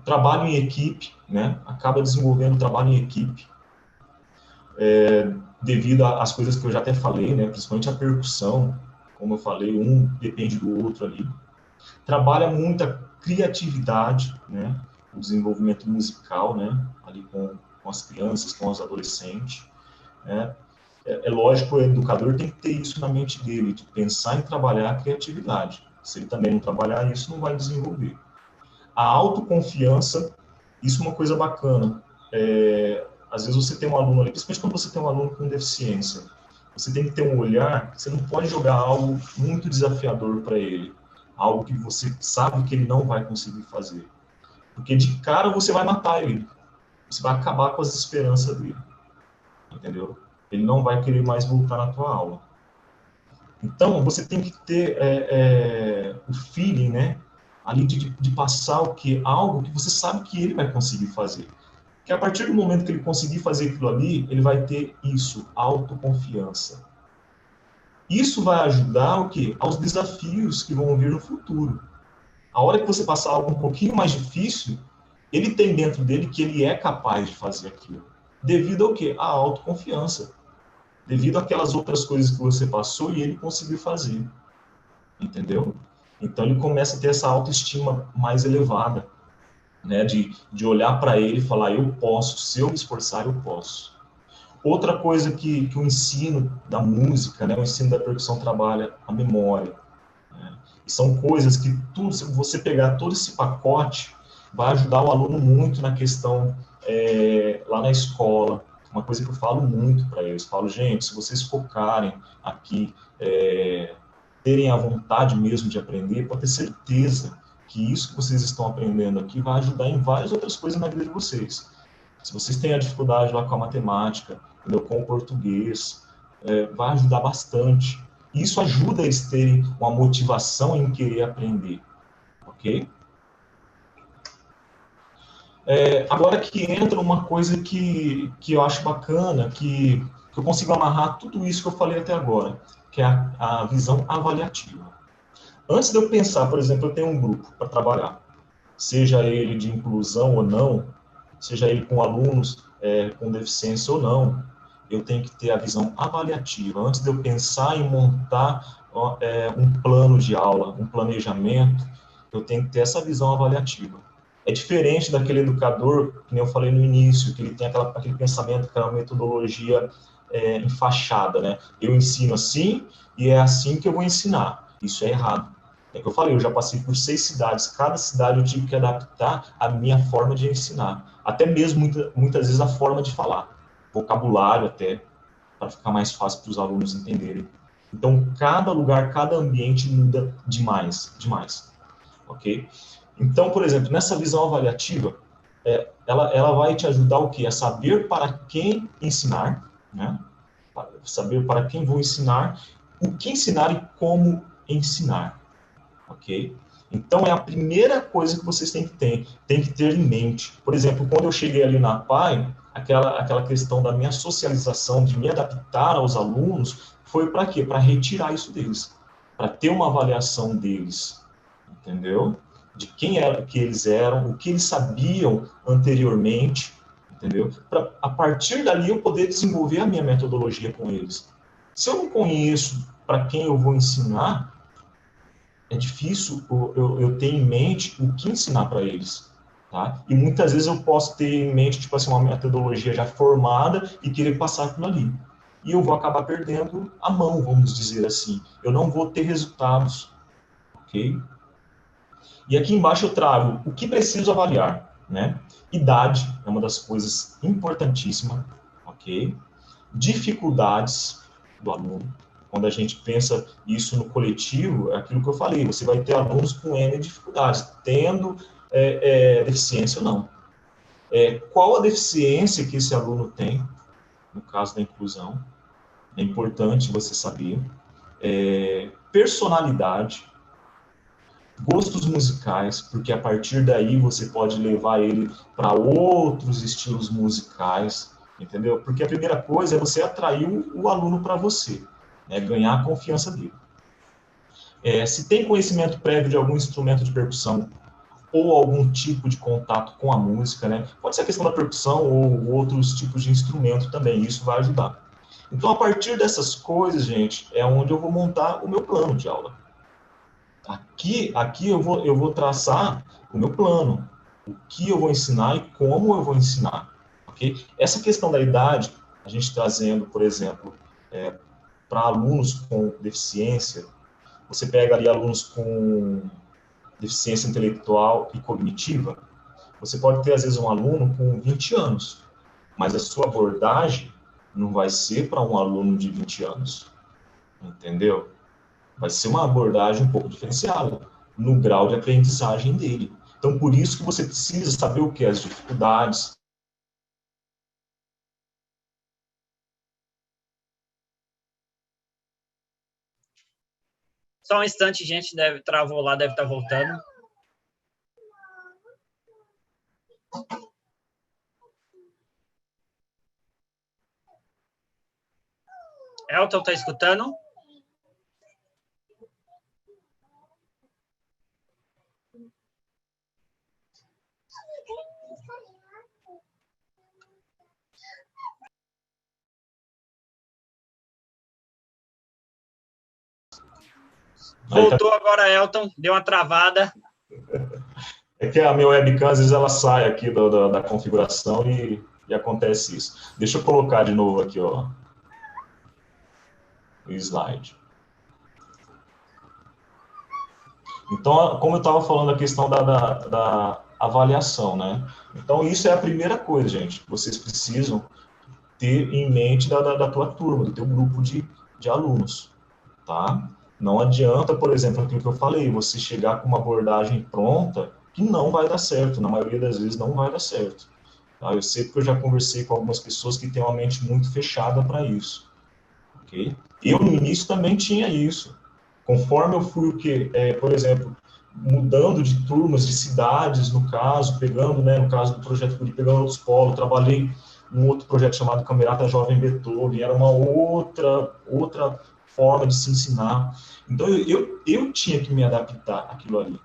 Trabalho em equipe, né, acaba desenvolvendo trabalho em equipe, devido às coisas que eu já até falei, né, principalmente a percussão, como eu falei, um depende do outro ali. Trabalha muito criatividade, né? O desenvolvimento musical, né? Ali com as crianças, com os adolescentes, né? É lógico, o educador tem que ter isso na mente dele, de pensar em trabalhar a criatividade. Se ele também não trabalhar isso, não vai desenvolver. A autoconfiança, isso é uma coisa bacana. Às vezes você tem um aluno ali, principalmente quando você tem um aluno com deficiência, você tem que ter um olhar, você não pode jogar algo muito desafiador para ele, algo que você sabe que ele não vai conseguir fazer. Porque de cara você vai matar ele, você vai acabar com as esperanças dele, entendeu? Ele não vai querer mais voltar na tua aula. Então, você tem que ter o feeling, né? Ali de passar o quê? Algo que você sabe que ele vai conseguir fazer. Que a partir do momento que ele conseguir fazer aquilo ali, ele vai ter isso, autoconfiança. Isso vai ajudar o quê? Aos desafios que vão vir no futuro. A hora que você passar algo um pouquinho mais difícil, ele tem dentro dele que ele é capaz de fazer aquilo. Devido ao quê? À autoconfiança. Devido àquelas outras coisas que você passou e ele conseguiu fazer. Entendeu? Então ele começa a ter essa autoestima mais elevada, né? De olhar para ele e falar, eu posso, se eu me esforçar, eu posso. Outra coisa que o ensino da música, né? O ensino da percussão trabalha a memória. Né? E são coisas que tudo, se você pegar todo esse pacote, vai ajudar o aluno muito na questão lá na escola. Uma coisa que eu falo muito para eles, falo, gente, se vocês focarem aqui, terem a vontade mesmo de aprender, pode ter certeza que isso que vocês estão aprendendo aqui vai ajudar em várias outras coisas na vida de vocês. Se vocês têm a dificuldade lá com a matemática, entendeu? Com o português, vai ajudar bastante. E isso ajuda eles terem uma motivação em querer aprender, ok? Agora que entra uma coisa que eu acho bacana, que eu consigo amarrar tudo isso que eu falei até agora, que é a visão avaliativa. Antes de eu pensar, por exemplo, eu tenho um grupo para trabalhar, seja ele de inclusão ou não, seja ele com alunos com deficiência ou não, eu tenho que ter a visão avaliativa. Antes de eu pensar em montar um plano de aula, um planejamento, eu tenho que ter essa visão avaliativa. É diferente daquele educador, que nem eu falei no início, que ele tem aquele pensamento, aquela metodologia enfaixada, né? Eu ensino assim e é assim que eu vou ensinar. Isso é errado. É que eu falei, eu já passei por 6 cidades. Cada cidade eu tive que adaptar a minha forma de ensinar. Até mesmo, muitas vezes, a forma de falar. Vocabulário até, para ficar mais fácil para os alunos entenderem. Então, cada lugar, cada ambiente muda demais, demais. Ok? Então, por exemplo, nessa visão avaliativa, ela vai te ajudar o quê? A saber para quem ensinar, né? Saber para quem vou ensinar, o que ensinar e como ensinar, ok? Então, é a primeira coisa que vocês têm que ter em mente. Por exemplo, quando eu cheguei ali na PAI, aquela questão da minha socialização, de me adaptar aos alunos, foi para quê? Para retirar isso deles, para ter uma avaliação deles, entendeu? De quem era que eles eram, o que eles sabiam anteriormente, entendeu? Para, a partir dali, eu poder desenvolver a minha metodologia com eles. Se eu não conheço para quem eu vou ensinar, é difícil eu ter em mente o que ensinar para eles, tá? E muitas vezes eu posso ter em mente, tipo assim, uma metodologia já formada e querer passar aquilo ali. E eu vou acabar perdendo a mão, vamos dizer assim. Eu não vou ter resultados, ok? E aqui embaixo eu trago o que preciso avaliar, né? Idade é uma das coisas importantíssimas, ok? Dificuldades do aluno. Quando a gente pensa isso no coletivo, é aquilo que eu falei, você vai ter alunos com N dificuldades, tendo deficiência ou não. Qual a deficiência que esse aluno tem, no caso da inclusão? É importante você saber. Personalidade, gostos musicais, porque a partir daí você pode levar ele para outros estilos musicais, entendeu? Porque a primeira coisa é você atrair o aluno para você, né? Ganhar a confiança dele. Se tem conhecimento prévio de algum instrumento de percussão ou algum tipo de contato com a música, né? Pode ser a questão da percussão ou outros tipos de instrumento também, isso vai ajudar. Então, a partir dessas coisas, gente, é onde eu vou montar o meu plano de aula. Aqui eu vou traçar o meu plano, o que eu vou ensinar e como eu vou ensinar. Okay? Essa questão da idade, a gente trazendo, por exemplo, para alunos com deficiência, você pega ali alunos com deficiência intelectual e cognitiva, você pode ter, às vezes, um aluno com 20 anos, mas a sua abordagem não vai ser para um aluno de 20 anos, entendeu? Vai ser uma abordagem um pouco diferenciada no grau de aprendizagem dele. Então, por isso que você precisa saber o que? As dificuldades. Só um instante, gente, travou lá, deve estar voltando. Elton, tá escutando? Voltou agora, Elton, deu uma travada. É que a minha webcam, às vezes, ela sai aqui da configuração e acontece isso. Deixa eu colocar de novo aqui, ó, o slide. Então, como eu estava falando, a questão da avaliação, né? Então, isso é a primeira coisa, gente. Vocês precisam ter em mente da tua turma, do teu grupo de alunos, tá? Não adianta, por exemplo, aquilo que eu falei, você chegar com uma abordagem pronta, que não vai dar certo, na maioria das vezes não vai dar certo. Tá? Eu sei porque eu já conversei com algumas pessoas que têm uma mente muito fechada para isso, ok? Eu, no início, também tinha isso. Conforme eu fui, por exemplo, mudando de turmas, de cidades, no caso, pegando, né, no caso do projeto, pegando outros polos, trabalhei num outro projeto chamado Camerata Jovem Beethoven, era uma outra forma de se ensinar. Então, eu tinha que me adaptar àquilo ali,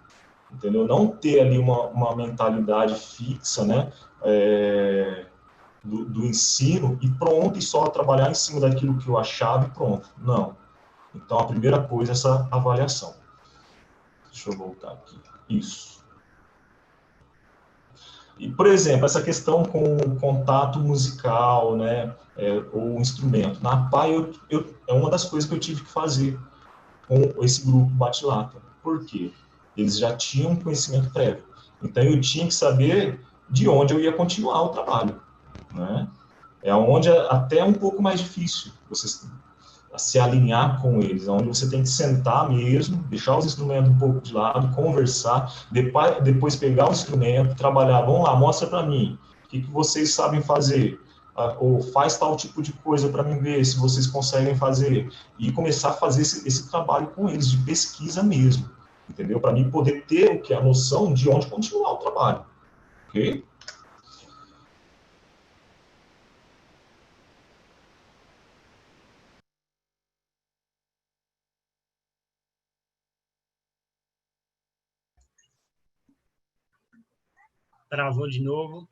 entendeu? Não ter ali uma mentalidade fixa, né, do ensino e pronto, e só trabalhar em cima daquilo que eu achava e pronto. Não. Então, a primeira coisa é essa avaliação. Deixa eu voltar aqui. Isso. E, por exemplo, essa questão com o contato musical, né, ou instrumento. Na PAI, é uma das coisas que eu tive que fazer com esse grupo Bate-Lata. Por quê? Eles já tinham conhecimento prévio. Então, eu tinha que saber de onde eu ia continuar o trabalho, né? É onde até é um pouco mais difícil você se alinhar com eles, onde você tem que sentar mesmo, deixar os instrumentos um pouco de lado, conversar, depois pegar o instrumento, trabalhar, vamos lá, mostra para mim, o que vocês sabem fazer, ou faz tal tipo de coisa para mim ver se vocês conseguem fazer, e começar a fazer esse trabalho com eles, de pesquisa mesmo, entendeu? Para mim poder ter a noção de onde continuar o trabalho, ok? Travou de novo.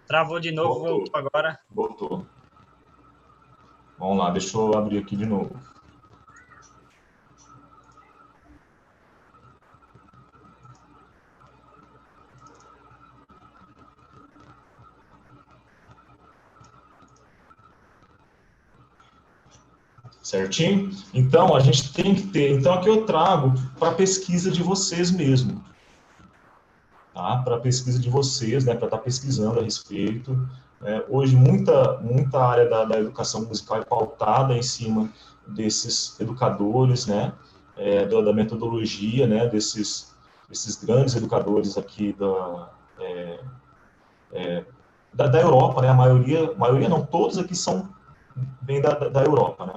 Travou de novo, voltou agora. Voltou. Vamos lá, deixa eu abrir aqui de novo. Certinho? Então, a gente tem que ter... Então, aqui eu trago para a pesquisa de vocês mesmo. Tá? Para a pesquisa de vocês, né? Para estar pesquisando a respeito. Hoje, muita área da educação musical é pautada em cima desses educadores, né? Da metodologia, né? Desses grandes educadores aqui da Europa, né? A maioria não, todos aqui vêm da Europa, né?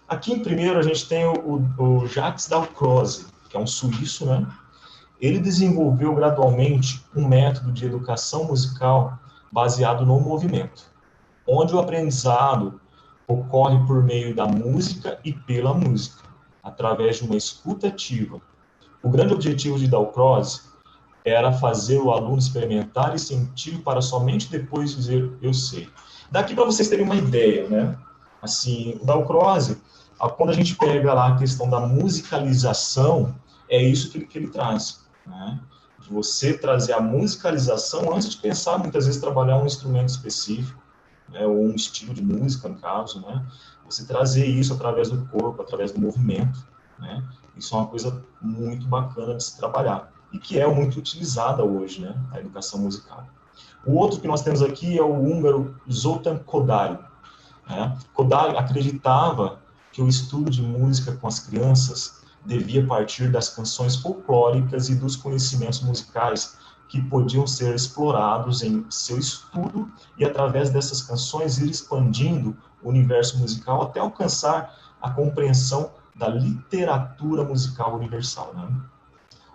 Aqui, em primeiro, a gente tem o Jacques Dalcroze, que é um suíço, né? Ele desenvolveu gradualmente um método de educação musical baseado no movimento, onde o aprendizado ocorre por meio da música e pela música, através de uma escuta ativa. O grande objetivo de Dalcroze era fazer o aluno experimentar e sentir para somente depois dizer, eu sei. Daqui para vocês terem uma ideia, né? Assim, o Dalcroze, quando a gente pega lá a questão da musicalização, é isso que ele traz, né? De você trazer a musicalização antes de pensar, muitas vezes, trabalhar um instrumento específico, né? Ou um estilo de música, no caso, né? Você trazer isso através do corpo, através do movimento, né? Isso é uma coisa muito bacana de se trabalhar e que é muito utilizada hoje, né? A educação musical. O outro que nós temos aqui é o húngaro Zoltán Kodály, né? Kodály acreditava que o estudo de música com as crianças devia partir das canções folclóricas e dos conhecimentos musicais que podiam ser explorados em seu estudo e, através dessas canções, ir expandindo o universo musical até alcançar a compreensão da literatura musical universal, né?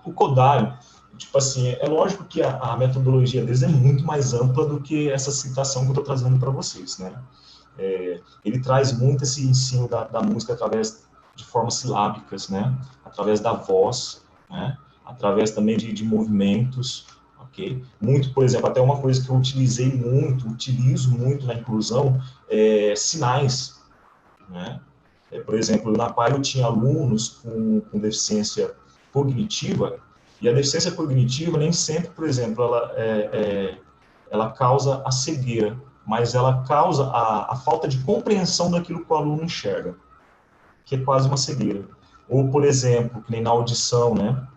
O Kodály, tipo assim, é lógico que a metodologia deles é muito mais ampla do que essa citação que eu estou trazendo para vocês, né? Ele traz muito esse ensino da música através de formas silábicas, né? Através da voz, né? Através também de movimentos, ok? Muito, por exemplo, até uma coisa que eu utilizo muito na inclusão, sinais, né? Por exemplo, na PAI eu tinha alunos com deficiência cognitiva, e a deficiência cognitiva nem sempre, por exemplo, ela causa a cegueira, mas ela causa a falta de compreensão daquilo que o aluno enxerga, que é quase uma cegueira. Ou, por exemplo, que nem na audição, né?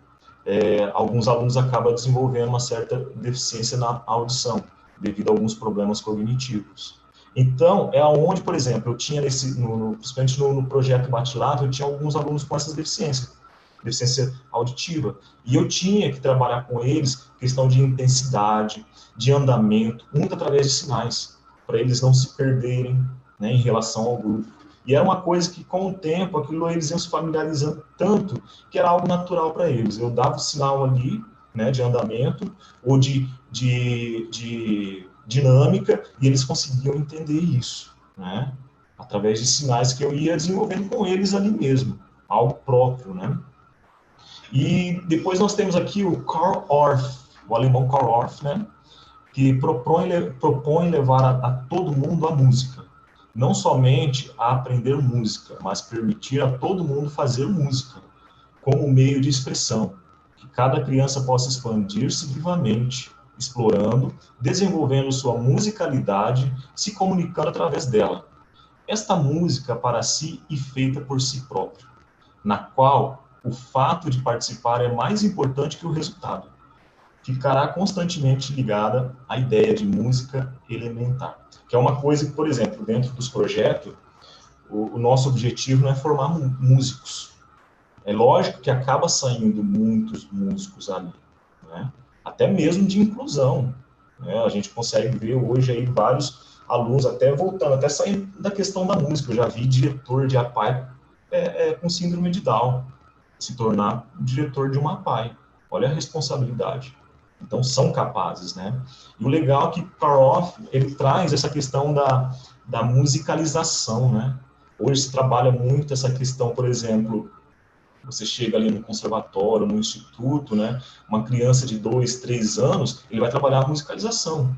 Alguns alunos acabam desenvolvendo uma certa deficiência na audição, devido a alguns problemas cognitivos. Então, é onde, por exemplo, eu tinha, principalmente no projeto Batilato, eu tinha alguns alunos com essas deficiências, deficiência auditiva, e eu tinha que trabalhar com eles questão de intensidade, de andamento, muito através de sinais, para eles não se perderem, né, em relação ao grupo. E era uma coisa que, com o tempo, aquilo eles iam se familiarizando tanto que era algo natural para eles. Eu dava o sinal ali, né, de andamento ou de dinâmica, e eles conseguiam entender isso, né, através de sinais que eu ia desenvolvendo com eles ali mesmo, algo próprio, né. E depois nós temos aqui o Carl Orff, o alemão Carl Orff, né, que propõe levar a todo mundo a música. Não somente a aprender música, mas permitir a todo mundo fazer música, como meio de expressão, que cada criança possa expandir-se vivamente, explorando, desenvolvendo sua musicalidade, se comunicando através dela. Esta música para si e feita por si próprio, na qual o fato de participar é mais importante que o resultado. Ficará constantemente ligada à ideia de música elementar, que é uma coisa que, por exemplo, dentro dos projetos, o nosso objetivo não é formar músicos. É lógico que acaba saindo muitos músicos ali, né? Até mesmo de inclusão, né? A gente consegue ver hoje aí vários alunos, até voltando, até saindo da questão da música. Eu já vi diretor de APAE com síndrome de Down se tornar diretor de uma APAE. Olha a responsabilidade. Então, são capazes, né? E o legal é que Carl Orff, ele traz essa questão da musicalização, né? Hoje se trabalha muito essa questão, por exemplo, você chega ali no conservatório, no instituto, né? Uma criança de 2, 3 anos, ele vai trabalhar a musicalização,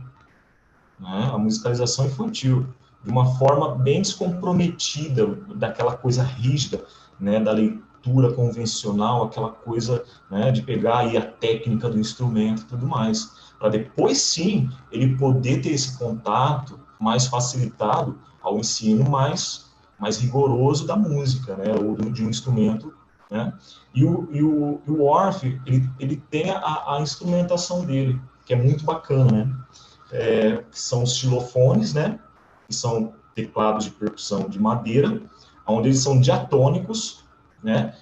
né? A musicalização infantil, de uma forma bem descomprometida daquela coisa rígida, né? Da leitura convencional, aquela coisa, né, de pegar aí a técnica do instrumento e tudo mais, para depois sim ele poder ter esse contato mais facilitado ao ensino mais rigoroso da música, né, ou de um instrumento, né? E o Orff, ele tem a instrumentação dele, que é muito bacana, né? Que são os xilofones, né? Que são teclados de percussão de madeira, onde eles são diatônicos, né?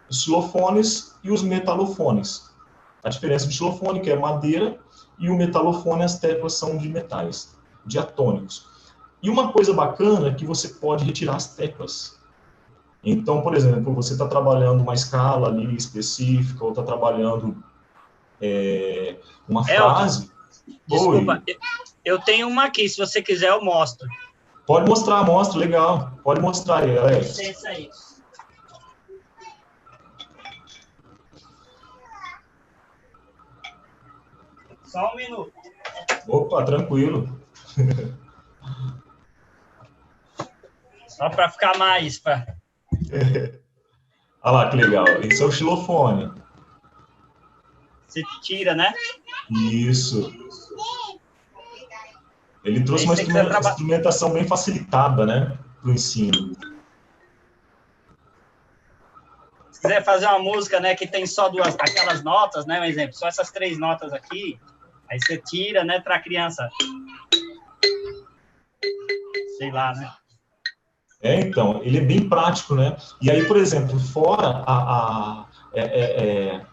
Os xilofones e os metalofones. A diferença do xilofone, que é madeira, e o metalofone, as teclas são de metais, diatônicos. E uma coisa bacana é que você pode retirar as teclas. Então, por exemplo, você está trabalhando uma escala ali específica, ou está trabalhando uma frase. Desculpa, eu tenho uma aqui, se você quiser eu mostro. Pode mostrar, mostra, legal. Pode mostrar aí, Alex. Licença aí. Só um minuto. Opa, tranquilo. Só para ficar mais. Olha lá, que legal. Esse é o xilofone. Você tira, né? Isso. Ele trouxe uma Aí você quiser instrumentação bem facilitada, né? Para o ensino. Se quiser fazer uma música, né, que tem só aquelas notas, né, um exemplo, só essas 3 notas aqui, aí você tira, né, para a criança, sei lá, né? Então, ele é bem prático, né? E aí, por exemplo, fora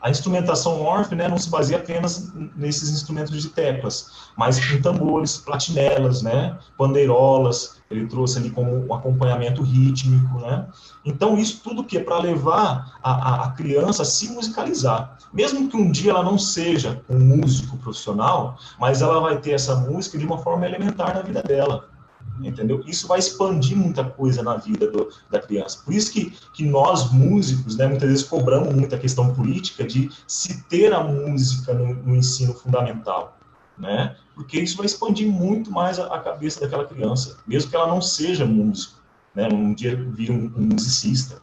a instrumentação Orff, né, não se baseia apenas nesses instrumentos de teclas, mas em tambores, platinelas, né, pandeirolas, ele trouxe ali como um acompanhamento rítmico, né? Então, isso tudo que é para levar a criança a se musicalizar. Mesmo que um dia ela não seja um músico profissional, mas ela vai ter essa música de uma forma elementar na vida dela. Entendeu? Isso vai expandir muita coisa na vida da criança. Por isso que nós, músicos, né, muitas vezes cobramos muita questão política de se ter a música no ensino fundamental, né? Porque isso vai expandir muito mais a cabeça daquela criança, mesmo que ela não seja músico, né? Um dia vira um musicista,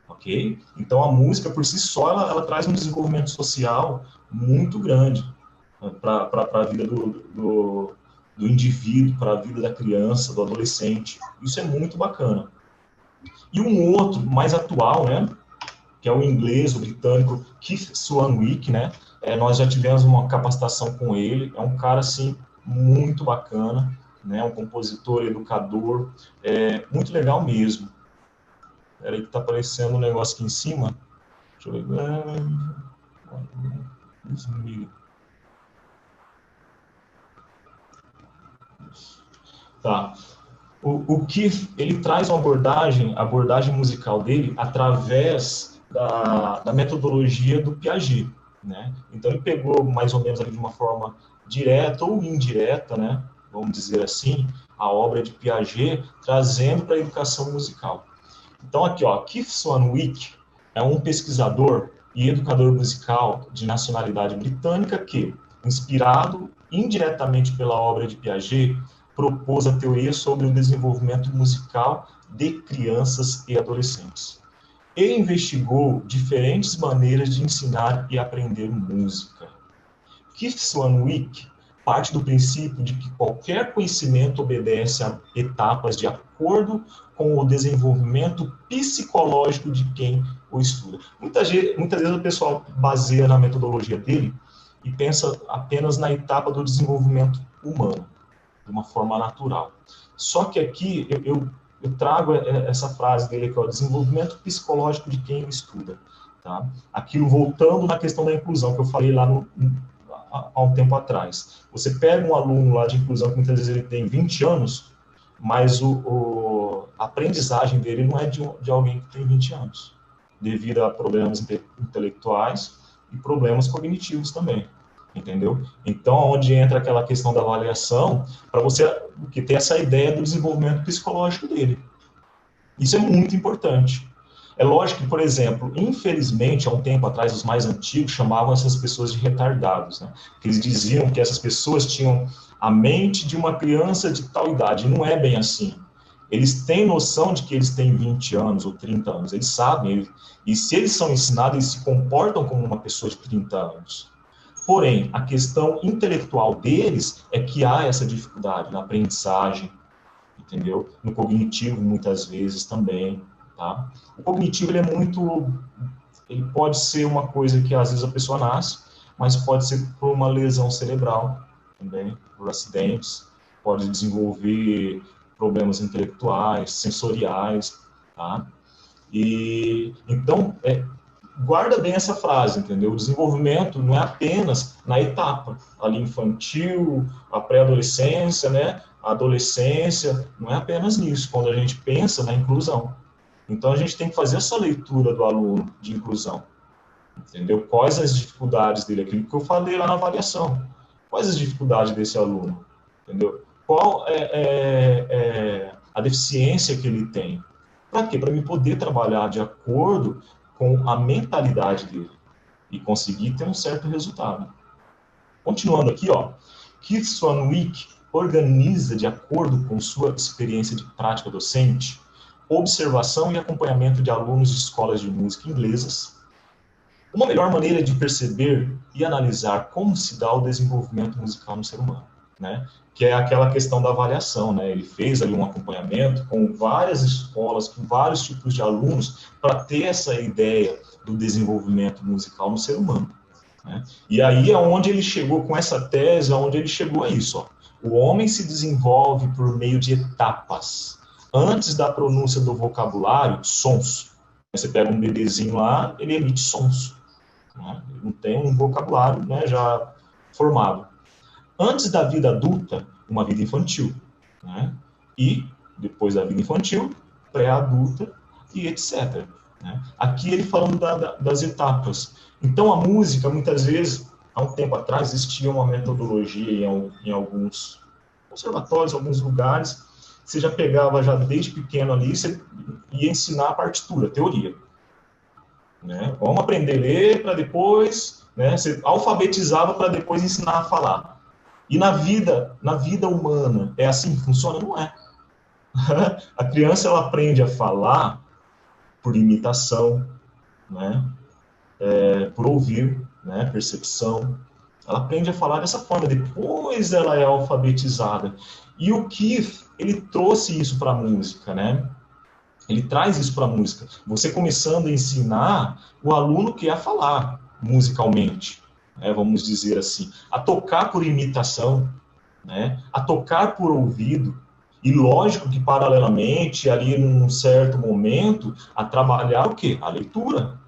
ok? Então, a música, por si só, ela traz um desenvolvimento social muito grande para a vida do indivíduo, para a vida da criança, do adolescente. Isso é muito bacana. E um outro, mais atual, né, que é o inglês, o britânico, Keith Swanwick, né, nós já tivemos uma capacitação com ele, é um cara, assim, muito bacana, né, um compositor, educador, muito legal mesmo. Espera aí que está aparecendo um negócio aqui em cima. Deixa eu ver. Tá. O Keith, ele traz uma a abordagem musical dele, através da metodologia do Piaget, né? Então, ele pegou mais ou menos ali de uma forma direta ou indireta, né? Vamos dizer assim, a obra de Piaget, trazendo para a educação musical. Então, aqui, ó, Keith Swanwick é um pesquisador e educador musical de nacionalidade britânica que, inspirado indiretamente pela obra de Piaget, propôs a teoria sobre o desenvolvimento musical de crianças e adolescentes. E investigou diferentes maneiras de ensinar e aprender música. Keith Swanwick parte do princípio de que qualquer conhecimento obedece a etapas de acordo com o desenvolvimento psicológico de quem o estuda. Muitas vezes o pessoal baseia na metodologia dele e pensa apenas na etapa do desenvolvimento humano, de uma forma natural. Só que aqui eu trago essa frase dele, que é o desenvolvimento psicológico de quem o estuda. Tá? Aquilo voltando na questão da inclusão, que eu falei lá há um tempo atrás. Você pega um aluno lá de inclusão, que muitas vezes ele tem 20 anos, mas a aprendizagem dele não é de alguém que tem 20 anos, devido a problemas intelectuais e problemas cognitivos também. Entendeu? Então, onde entra aquela questão da avaliação, para você ter essa ideia do desenvolvimento psicológico dele. Isso é muito importante. É lógico que, por exemplo, infelizmente, há um tempo atrás, os mais antigos chamavam essas pessoas de retardados, né? Porque eles diziam que essas pessoas tinham a mente de uma criança de tal idade. E não é bem assim. Eles têm noção de que eles têm 20 anos ou 30 anos. Eles sabem. E se eles são ensinados, eles se comportam como uma pessoa de 30 anos. Porém, a questão intelectual deles é que há essa dificuldade na aprendizagem, entendeu? No cognitivo, muitas vezes, também, tá? O cognitivo, ele pode ser uma coisa que, às vezes, a pessoa nasce, mas pode ser por uma lesão cerebral, também, por acidentes, pode desenvolver problemas intelectuais, sensoriais, tá? E, então, guarda bem essa frase, entendeu? O desenvolvimento não é apenas na etapa ali infantil, a pré-adolescência, né? A adolescência, não é apenas nisso, quando a gente pensa na inclusão. Então, a gente tem que fazer essa leitura do aluno de inclusão, entendeu? Quais as dificuldades dele, aquilo que eu falei lá na avaliação. Quais as dificuldades desse aluno, entendeu? Qual é a deficiência que ele tem? Para quê? Para me poder trabalhar de acordo com a mentalidade dele e conseguir ter um certo resultado. Continuando aqui, ó, Keith Swanwick organiza, de acordo com sua experiência de prática docente, observação e acompanhamento de alunos de escolas de música inglesas, uma melhor maneira de perceber e analisar como se dá o desenvolvimento musical no ser humano, né? Que é aquela questão da avaliação, né? Ele fez ali um acompanhamento com várias escolas, com vários tipos de alunos, para ter essa ideia do desenvolvimento musical no ser humano, né? E aí é onde ele chegou com essa tese, onde ele chegou a isso, ó. O homem se desenvolve por meio de etapas. Antes da pronúncia do vocabulário, sons. Você pega um bebezinho lá, ele emite sons, né? Ele não tem um vocabulário, né, já formado. Antes da vida adulta, uma vida infantil, né? E depois da vida infantil, pré-adulta e etc., né? Aqui ele falando das etapas. Então a música, muitas vezes, há um tempo atrás, existia uma metodologia em alguns conservatórios, alguns lugares, você já pegava já desde pequeno ali, você ia ensinar a partitura, a teoria, né? Vamos aprender a ler para depois, né? Você alfabetizava para depois ensinar a falar. E na vida humana, é assim que funciona? Não é. A criança, ela aprende a falar por imitação, né? Por ouvir, né? Percepção. Ela aprende a falar dessa forma, depois ela é alfabetizada. E o Keith, ele trouxe isso para a música, né? Ele traz isso para a música. Você começando a ensinar o aluno que é a falar musicalmente, né? Vamos dizer assim, a tocar por imitação, né? A tocar por ouvido. E lógico que, paralelamente, ali num certo momento, a trabalhar o quê? A leitura.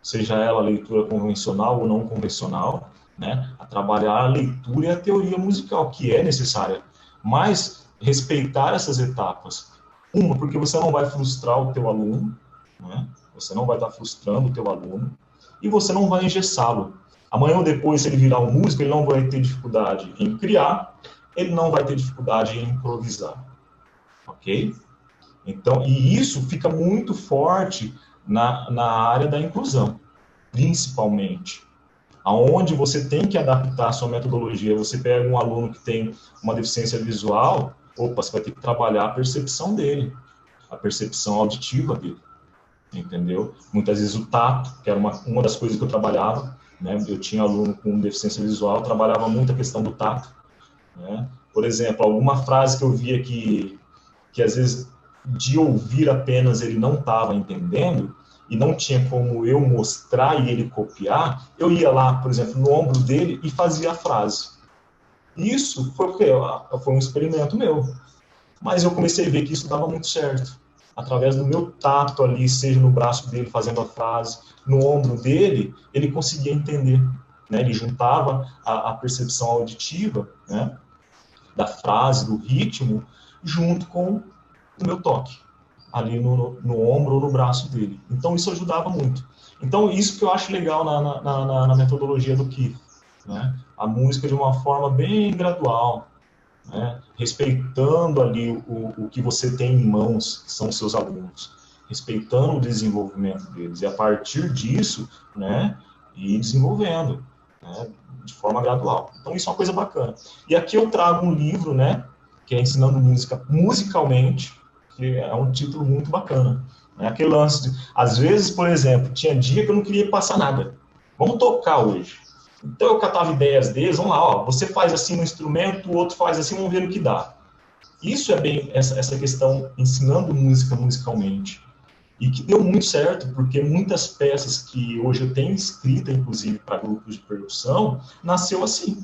Seja ela leitura convencional ou não convencional, né? A trabalhar a leitura e a teoria musical, que é necessária. Mas respeitar essas etapas. Uma, porque você não vai frustrar o teu aluno, né? Você não vai estar frustrando o teu aluno, e você não vai engessá-lo. Amanhã ou depois, se ele virar um músico, ele não vai ter dificuldade em criar, ele não vai ter dificuldade em improvisar. Ok? Então, e isso fica muito forte na área da inclusão, principalmente. Aonde você tem que adaptar a sua metodologia. Você pega um aluno que tem uma deficiência visual, você vai ter que trabalhar a percepção dele, a percepção auditiva dele, entendeu? Muitas vezes o tato, que era uma das coisas que eu trabalhava, né? Eu tinha aluno com deficiência visual, eu trabalhava muito a questão do tato, né? Por exemplo, alguma frase que eu via que às vezes, de ouvir apenas, ele não estava entendendo, e não tinha como eu mostrar e ele copiar, eu ia lá, por exemplo, no ombro dele e fazia a frase. Isso foi o quê? Foi um experimento meu. Mas eu comecei a ver que isso dava muito certo. Através do meu tato ali, seja no braço dele fazendo a frase, no ombro dele, ele conseguia entender, né? Ele juntava a percepção auditiva, né, da frase, do ritmo, junto com o meu toque, ali no ombro ou no braço dele. Então, isso ajudava muito. Então, isso que eu acho legal na metodologia do Keith, né? A música de uma forma bem gradual, né? Respeitando ali o que você tem em mãos, que são os seus alunos, respeitando o desenvolvimento deles, e a partir disso, né, ir desenvolvendo, né, de forma gradual. Então, isso é uma coisa bacana. E aqui eu trago um livro, né, que é Ensinando Música Musicalmente, que é um título muito bacana. É aquele lance de, às vezes, por exemplo, tinha dia que eu não queria passar nada. Vamos tocar hoje. Então eu catava ideias deles, vamos lá, ó, você faz assim no instrumento, o outro faz assim, vamos ver no que dá. Isso é bem essa questão, ensinando música musicalmente. E que deu muito certo, porque muitas peças que hoje eu tenho escrita, inclusive para grupos de percussão, nasceu assim,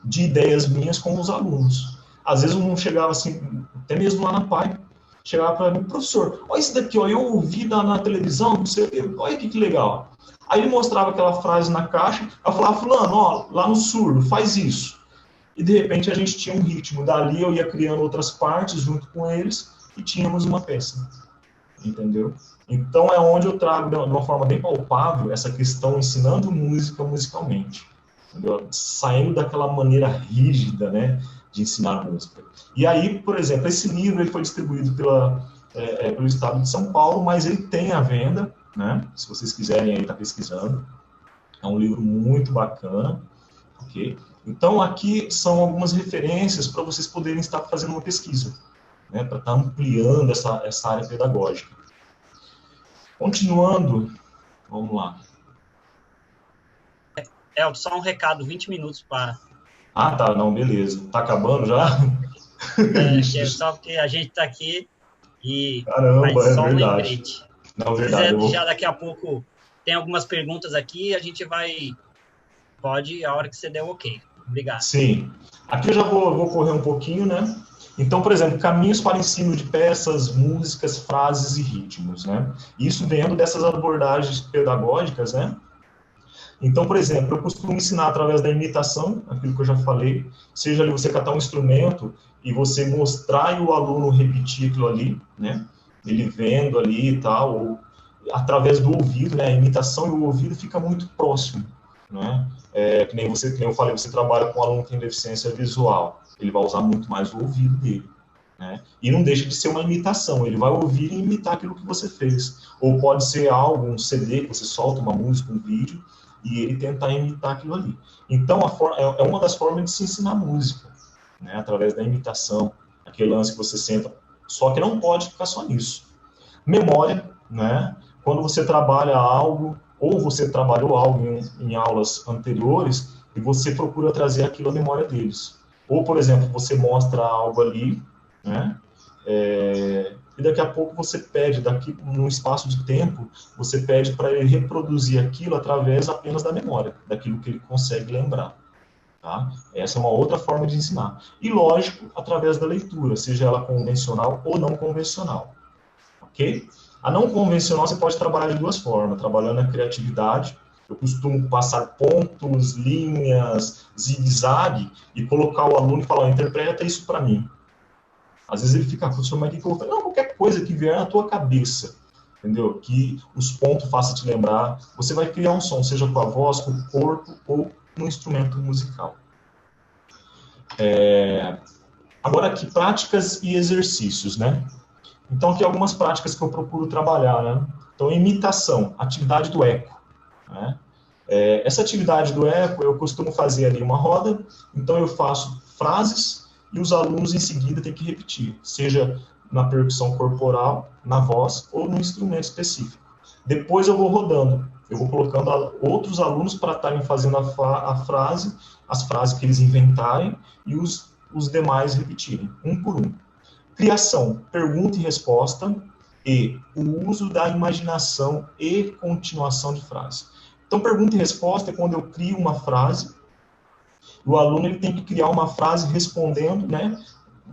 de ideias minhas com os alunos. Às vezes um chegava assim, até mesmo lá na PAI, chegava para mim, professor, olha isso daqui, ó, eu ouvi na televisão, não sei o quê, olha que legal. Aí ele mostrava aquela frase na caixa, eu falava, fulano, ó, lá no surdo, faz isso. E de repente a gente tinha um ritmo, dali eu ia criando outras partes junto com eles e tínhamos uma peça, entendeu? Então é onde eu trago de uma forma bem palpável essa questão ensinando música musicalmente, entendeu? Saindo daquela maneira rígida, né, de ensinar música. E aí, por exemplo, esse livro ele foi distribuído pelo estado de São Paulo, mas ele tem à venda, né? Se vocês quiserem aí estar pesquisando. É um livro muito bacana, ok? Então, aqui são algumas referências para vocês poderem estar fazendo uma pesquisa, né, para estar ampliando essa área pedagógica. Continuando, vamos lá. Só um recado, 20 minutos para... Ah, tá, não, beleza. Tá acabando já? Só porque a gente está aqui e Caramba, faz é só um verdade. lembrete. Não, Se verdade. quiser, já daqui a pouco tem algumas perguntas aqui, a gente pode, a hora que você der o ok. Obrigado. Sim. Aqui eu já vou correr um pouquinho, né? Então, por exemplo, caminhos para ensino de peças, músicas, frases e ritmos, né? Isso dentro dessas abordagens pedagógicas, né? Então, por exemplo, eu costumo ensinar através da imitação, aquilo que eu já falei, seja ali você catar um instrumento e você mostrar e o aluno repetir aquilo ali, né? Ele vendo ali e tal, ou através do ouvido, né? A imitação e o ouvido fica muito próximo, né? Que nem eu falei, você trabalha com um aluno que tem deficiência visual, ele vai usar muito mais o ouvido dele, né? E não deixa de ser uma imitação, ele vai ouvir e imitar aquilo que você fez. Ou pode ser algo, um CD que você solta, uma música, um vídeo, e ele tentar imitar aquilo ali. Então, é uma das formas de se ensinar música, né? Através da imitação, aquele lance que você senta. Só que não pode ficar só nisso. Memória, né? Quando você trabalha algo, ou você trabalhou algo em aulas anteriores, e você procura trazer aquilo à memória deles. Ou, por exemplo, você mostra algo ali, né? E daqui a pouco você pede, num espaço de tempo, você pede para ele reproduzir aquilo através apenas da memória, daquilo que ele consegue lembrar. Tá? Essa é uma outra forma de ensinar. E, lógico, através da leitura, seja ela convencional ou não convencional. Ok? A não convencional você pode trabalhar de duas formas, trabalhando a criatividade. Eu costumo passar pontos, linhas, zigue-zague, e colocar o aluno e falar, interpreta isso para mim. Às vezes ele fica, professor, mas o que eu vou fazer? Não, qualquer coisa que vier na tua cabeça, entendeu? Que os pontos façam te lembrar. Você vai criar um som, seja com a voz, com o corpo ou no instrumento musical. Agora aqui, práticas e exercícios, né? Então, aqui algumas práticas que eu procuro trabalhar, né? Então, imitação, atividade do eco, né? Essa atividade do eco, eu costumo fazer ali uma roda, então eu faço frases e os alunos em seguida têm que repetir, seja na percussão corporal, na voz ou no instrumento específico. Depois eu vou rodando, eu vou colocando outros alunos para estarem fazendo a frase, as frases que eles inventarem e os demais repetirem, um por um. Criação, pergunta e resposta e o uso da imaginação e continuação de frase. Então, pergunta e resposta é quando eu crio uma frase, o aluno ele tem que criar uma frase respondendo, né?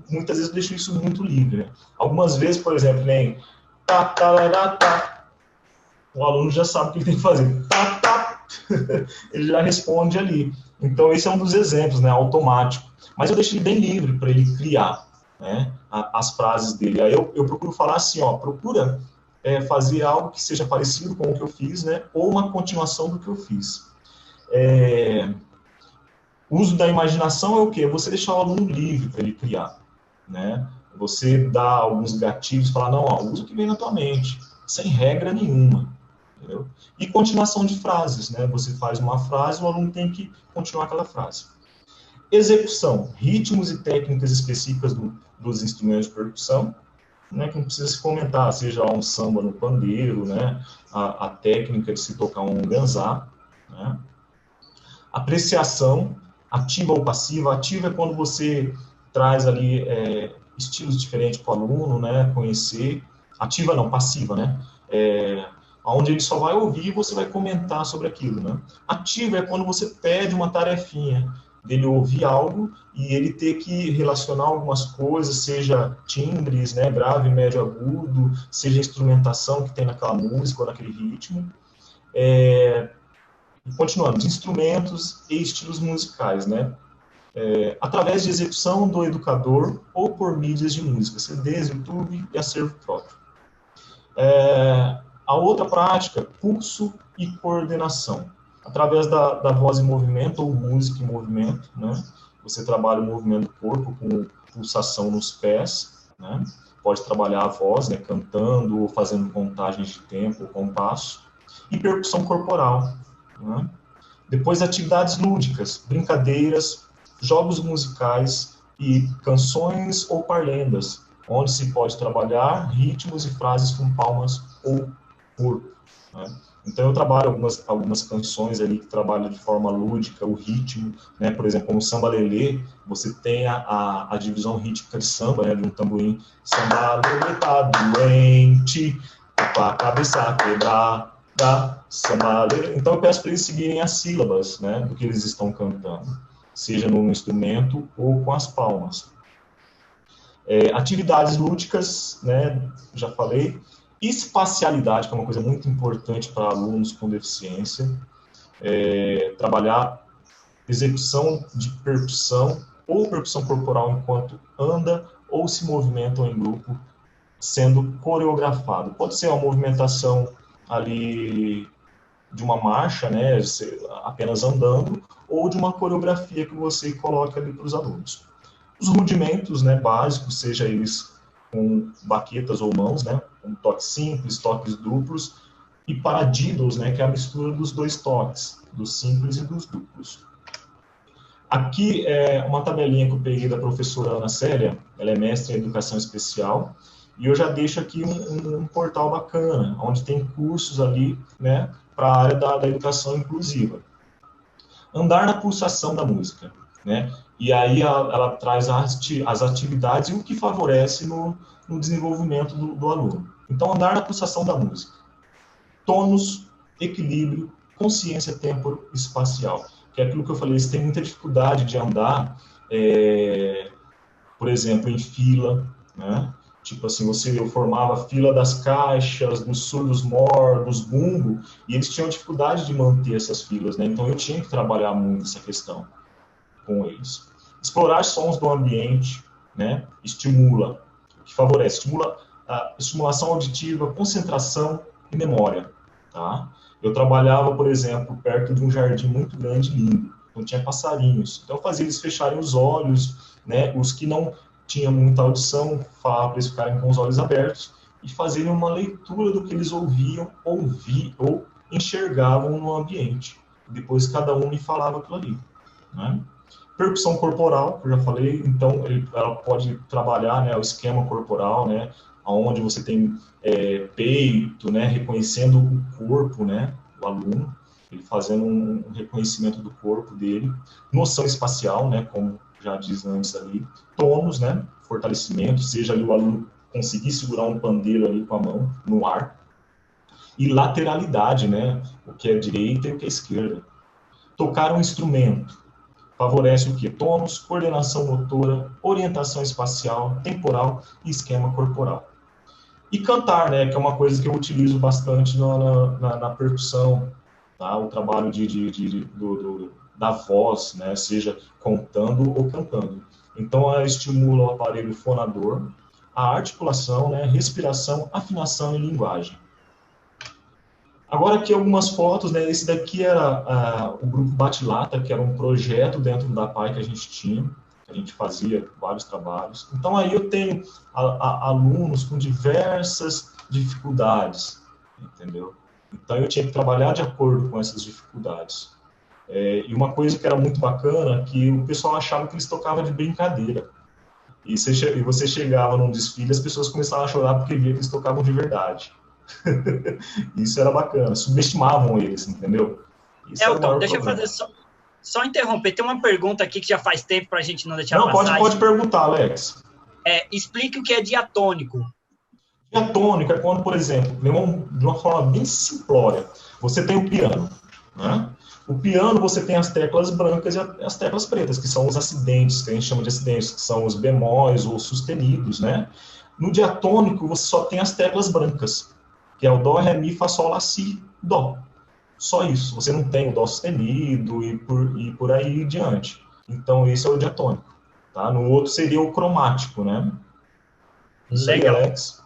Muitas vezes eu deixo isso muito livre, né? Algumas vezes, por exemplo, nem tá, tá, tá, o aluno já sabe o que ele tem que fazer. Tá, tá. Ele já responde ali. Então, esse é um dos exemplos, né? Automático. Mas eu deixo ele bem livre para ele criar, né, as frases dele. Aí eu procuro falar assim, ó, procura fazer algo que seja parecido com o que eu fiz, né, ou uma continuação do que eu fiz. O uso da imaginação é o quê? Você deixar o aluno livre para ele criar, né? Você dá alguns gatilhos, falar, não, ó, usa o que vem na tua mente, sem regra nenhuma, entendeu? E continuação de frases, né? Você faz uma frase, o aluno tem que continuar aquela frase. Execução, ritmos e técnicas específicas dos instrumentos de percussão, né, que não precisa se comentar, seja um samba no pandeiro, né, a técnica de se tocar um ganzá, né. Apreciação, ativa ou passiva. Ativa é quando você traz ali estilos diferentes para o aluno, né, conhecer. Ativa não, passiva, né, onde ele só vai ouvir e você vai comentar sobre aquilo, né. Ativa é quando você pede uma tarefinha, dele ouvir algo e ele ter que relacionar algumas coisas, seja timbres, né, grave, médio, agudo, seja instrumentação que tem naquela música ou naquele ritmo. Continuando, instrumentos e estilos musicais, né? Através de execução do educador ou por mídias de música, CDs, YouTube e acervo próprio. A outra prática, pulso e coordenação. Através da voz em movimento ou música em movimento, né? Você trabalha o movimento do corpo com pulsação nos pés, né? Pode trabalhar a voz, né? Cantando ou fazendo contagens de tempo ou compasso. E percussão corporal, né? Depois, atividades lúdicas, brincadeiras, jogos musicais e canções ou parlendas, onde se pode trabalhar ritmos e frases com palmas ou corpo, né? Então, eu trabalho algumas canções ali que trabalham de forma lúdica, o ritmo, né? Por exemplo, como Samba Lelê, você tem a divisão rítmica de samba, né? De um tamborim. Samba Lelê tá doente, com a cabeça quebrada, samba Lelê. Então, eu peço para eles seguirem as sílabas, né? Do que eles estão cantando, seja no instrumento ou com as palmas. Atividades lúdicas, né? Já falei. Espacialidade, que é uma coisa muito importante para alunos com deficiência, trabalhar execução de percussão ou percussão corporal enquanto anda ou se movimentam em grupo, sendo coreografado. Pode ser uma movimentação ali de uma marcha, né, apenas andando, ou de uma coreografia que você coloca ali para os alunos. Os rudimentos, né, básicos, seja eles com baquetas ou mãos, né, com toques simples, toques duplos, e paradiddles, né, que é a mistura dos dois toques, dos simples e dos duplos. Aqui é uma tabelinha que eu peguei da professora Ana Célia, ela é mestre em educação especial, e eu já deixo aqui um portal bacana, onde tem cursos ali, né, para a área da educação inclusiva. Andar na pulsação da música, né? E aí ela traz as atividades e o que favorece no desenvolvimento do aluno. Então, andar na pulsação da música. Tônus, equilíbrio, consciência temporo-espacial. Que é aquilo que eu falei, eles têm muita dificuldade de andar, por exemplo, em fila, né? Tipo assim, eu formava a fila das caixas, dos surdos-mor, dos bumbo, e eles tinham dificuldade de manter essas filas, né? Então, eu tinha que trabalhar muito essa questão com eles. Explorar sons do ambiente, né? Estimula, que favorece, estimula a estimulação auditiva, concentração e memória, tá? Eu trabalhava, por exemplo, perto de um jardim muito grande e lindo, onde tinha passarinhos. Então, eu fazia eles fecharem os olhos, né? Os que não tinham muita audição, falava para eles ficarem com os olhos abertos e fazerem uma leitura do que eles ouviam, ou enxergavam no ambiente. Depois, cada um me falava aquilo ali, né? Percussão corporal, que eu já falei, então ela pode trabalhar, né, o esquema corporal, né, onde você tem peito, né, reconhecendo o corpo, né, o aluno, ele fazendo um reconhecimento do corpo dele, noção espacial, né, como já diz antes ali, tônus, né, fortalecimento, seja ali o aluno conseguir segurar um pandeiro ali com a mão no ar, e lateralidade, né, o que é direita e o que é esquerda. Tocar um instrumento favorece o quê? Tônus, coordenação motora, orientação espacial, temporal e esquema corporal. E cantar, né, que é uma coisa que eu utilizo bastante na percussão, tá? O trabalho da voz, né, seja contando ou cantando. Então, ela estimula o aparelho fonador, a articulação, né, respiração, afinação e linguagem. Agora aqui algumas fotos, né? Esse daqui era o grupo Bate-Lata, que era um projeto dentro da PAI que a gente tinha, a gente fazia vários trabalhos. Então aí eu tenho alunos com diversas dificuldades, entendeu? Então eu tinha que trabalhar de acordo com essas dificuldades. E uma coisa que era muito bacana, que o pessoal achava que eles tocavam de brincadeira. E você chegava num desfile, as pessoas começavam a chorar porque via que eles tocavam de verdade. Isso era bacana, subestimavam eles, entendeu? Elton, deixa eu fazer só interromper, tem uma pergunta aqui que já faz tempo para a gente não deixar passar. Não, pode perguntar, Alex. Explique o que é diatônico. Diatônico é quando, por exemplo, de uma forma bem simplória, você tem o piano, né? O piano, você tem as teclas brancas e as teclas pretas, que são os acidentes, que a gente chama de acidentes, que são os bemóis ou sustenidos, né? No diatônico, você só tem as teclas brancas, que é o dó, ré, mi, fá, sol, lá, si, dó. Só isso. Você não tem o dó sustenido e por aí em diante. Então, esse é o diatônico. Tá? No outro seria o cromático, né? Isso legal. Aí, Alex.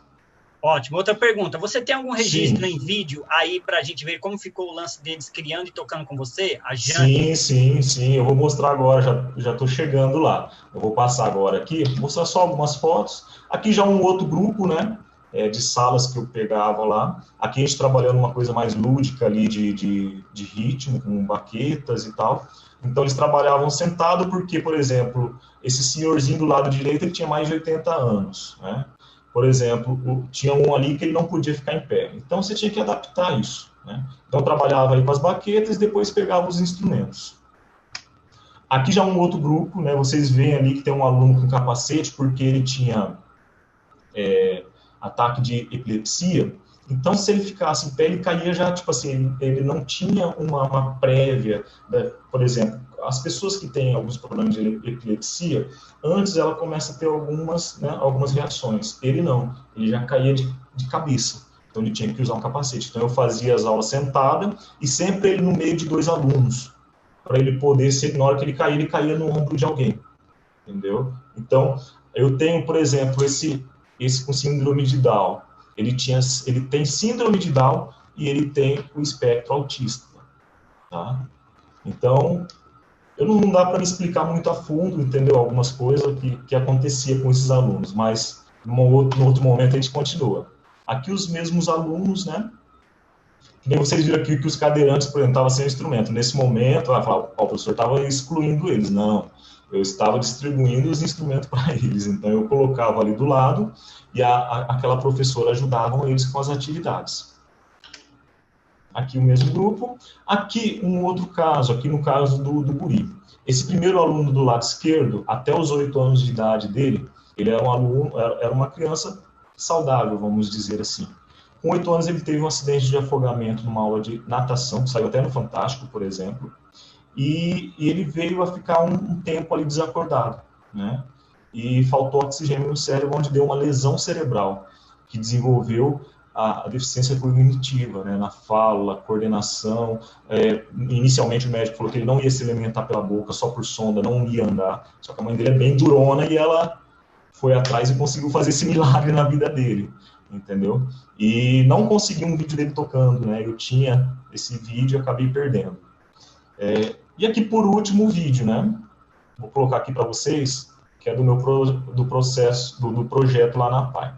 Ótimo. Outra pergunta. Você tem algum registro em vídeo aí para a gente ver como ficou o lance deles criando e tocando com você? A Jane? Sim. Eu vou mostrar agora. Já estou chegando lá. Eu vou passar agora aqui. Mostrar só algumas fotos. Aqui já um outro grupo, né? de salas que eu pegava lá. Aqui a gente trabalhando uma coisa mais lúdica ali de ritmo, com baquetas e tal. Então eles trabalhavam sentado porque, por exemplo, esse senhorzinho do lado direito ele tinha mais de 80 anos, né? Por exemplo, tinha um ali que ele não podia ficar em pé. Então você tinha que adaptar isso, né? Então eu trabalhava aí com as baquetas e depois pegava os instrumentos. Aqui já um outro grupo, né? Vocês veem ali que tem um aluno com capacete porque ele tinha ataque de epilepsia. Então, se ele ficasse em pé, ele caía já, tipo assim, ele não tinha uma prévia, né? Por exemplo, as pessoas que têm alguns problemas de epilepsia, antes ela começa a ter algumas reações. Ele não, ele já caía de cabeça. Então, ele tinha que usar um capacete. Então, eu fazia as aulas sentada e sempre ele no meio de 2 alunos, para ele poder, na hora que ele caía no ombro de alguém, entendeu? Então, eu tenho, por exemplo, esse com síndrome de Down. Ele tem síndrome de Down e ele tem o espectro autista, tá? Então, não dá para me explicar muito a fundo, entendeu? Algumas coisas que acontecia com esses alunos, mas no outro momento a gente continua. Aqui os mesmos alunos, né? Que nem vocês viram aqui que os cadeirantes, por exemplo, estavam sem instrumento. Nesse momento, o professor estava excluindo eles. Não, eu estava distribuindo os instrumentos para eles. Então, eu colocava ali do lado e aquela professora ajudava eles com as atividades. Aqui o mesmo grupo. Aqui um outro caso, aqui no caso do guri. Esse primeiro aluno do lado esquerdo, até os 8 anos de idade dele, ele era um aluno, era uma criança saudável, vamos dizer assim. Com 8 anos ele teve um acidente de afogamento numa aula de natação, que saiu até no Fantástico, por exemplo, e ele veio a ficar um tempo ali desacordado, né? E faltou oxigênio no cérebro, onde deu uma lesão cerebral, que desenvolveu a deficiência cognitiva, né? Na fala, coordenação. Inicialmente o médico falou que ele não ia se alimentar pela boca, só por sonda, não ia andar. Só que a mãe dele é bem durona e ela foi atrás e conseguiu fazer esse milagre na vida dele, entendeu? E não consegui um vídeo dele tocando, né? Eu tinha esse vídeo e acabei perdendo. E aqui, por último, o vídeo, né? Vou colocar aqui para vocês, que é do processo, do projeto lá na PAI.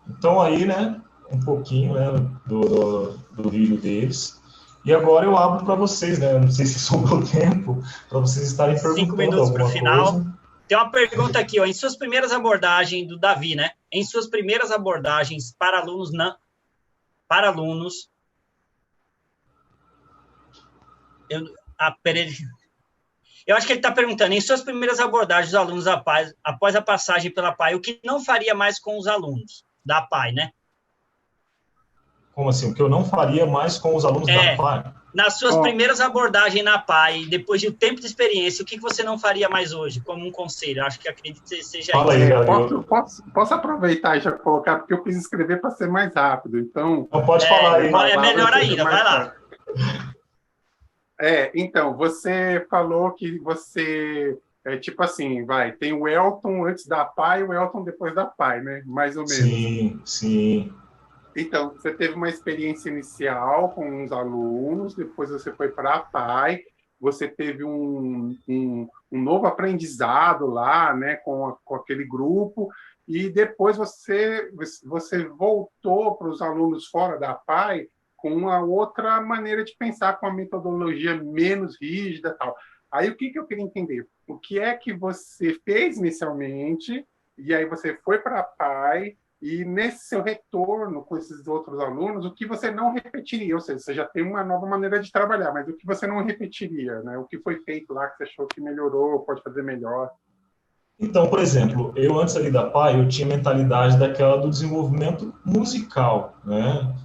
Então aí, né, um pouquinho, né, do vídeo deles. E agora eu abro para vocês, né, não sei se sobrou tempo, para vocês estarem perguntando 5 minutos para o final. Coisa. Tem uma pergunta aqui, ó, em suas primeiras abordagens do Davi, né? Em suas primeiras abordagens para alunos, Eu acho que ele está perguntando, em suas primeiras abordagens dos alunos da PAI, após a passagem pela PAI, o que não faria mais com os alunos da PAI, né? Como assim? O que eu não faria mais com os alunos da PAI? Nas suas primeiras abordagens na PAI, depois de um tempo de experiência, o que você não faria mais hoje, como um conselho? Acho que acredito que seja Fala isso. Aí, posso aproveitar e já colocar, porque eu quis escrever para ser mais rápido, então... Não, pode falar aí. É melhor ainda, vai lá. Então, você falou que você... tipo assim, tem o Elton antes da PAI e o Elton depois da PAI, né? Mais ou menos. Sim, sim. Então, você teve uma experiência inicial com os alunos, depois você foi para a PAI, você teve um novo aprendizado lá, né, com aquele grupo, e depois você voltou para os alunos fora da PAI com uma outra maneira de pensar, com a metodologia menos rígida e tal. Aí, o que eu queria entender? O que é que você fez inicialmente, e aí você foi para a PAI, e nesse seu retorno com esses outros alunos, o que você não repetiria? Ou seja, você já tem uma nova maneira de trabalhar, mas o que você não repetiria, né? O que foi feito lá que você achou que melhorou, pode fazer melhor? Então, por exemplo, eu antes ali da PAI, eu tinha mentalidade daquela do desenvolvimento musical, né?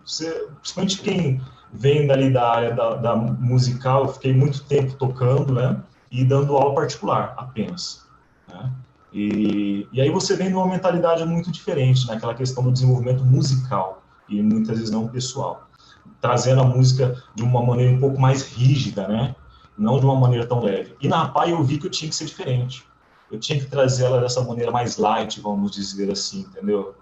Principalmente quem vem dali da área da musical, eu fiquei muito tempo tocando, né? E dando aula particular apenas, né? E aí você vem numa mentalidade muito diferente, naquela questão do desenvolvimento musical, e muitas vezes não pessoal. Trazendo a música de uma maneira um pouco mais rígida, né? Não de uma maneira tão leve. E na PAI eu vi que eu tinha que ser diferente. Eu tinha que trazer ela dessa maneira mais light, vamos dizer assim, entendeu?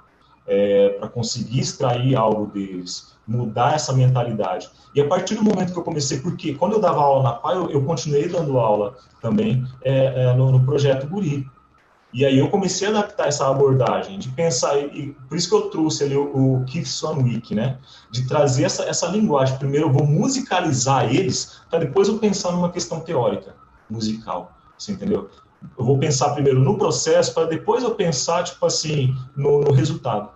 Para conseguir extrair algo deles, mudar essa mentalidade. E a partir do momento que eu comecei, porque quando eu dava aula na PAI, eu continuei dando aula também no projeto Guri. E aí eu comecei a adaptar essa abordagem, de pensar, e por isso que eu trouxe ali o Keith Swanwick, né? De trazer essa linguagem. Primeiro eu vou musicalizar eles, para depois eu pensar numa questão teórica, musical, você entendeu? Eu vou pensar primeiro no processo, para depois eu pensar, tipo assim, no resultado.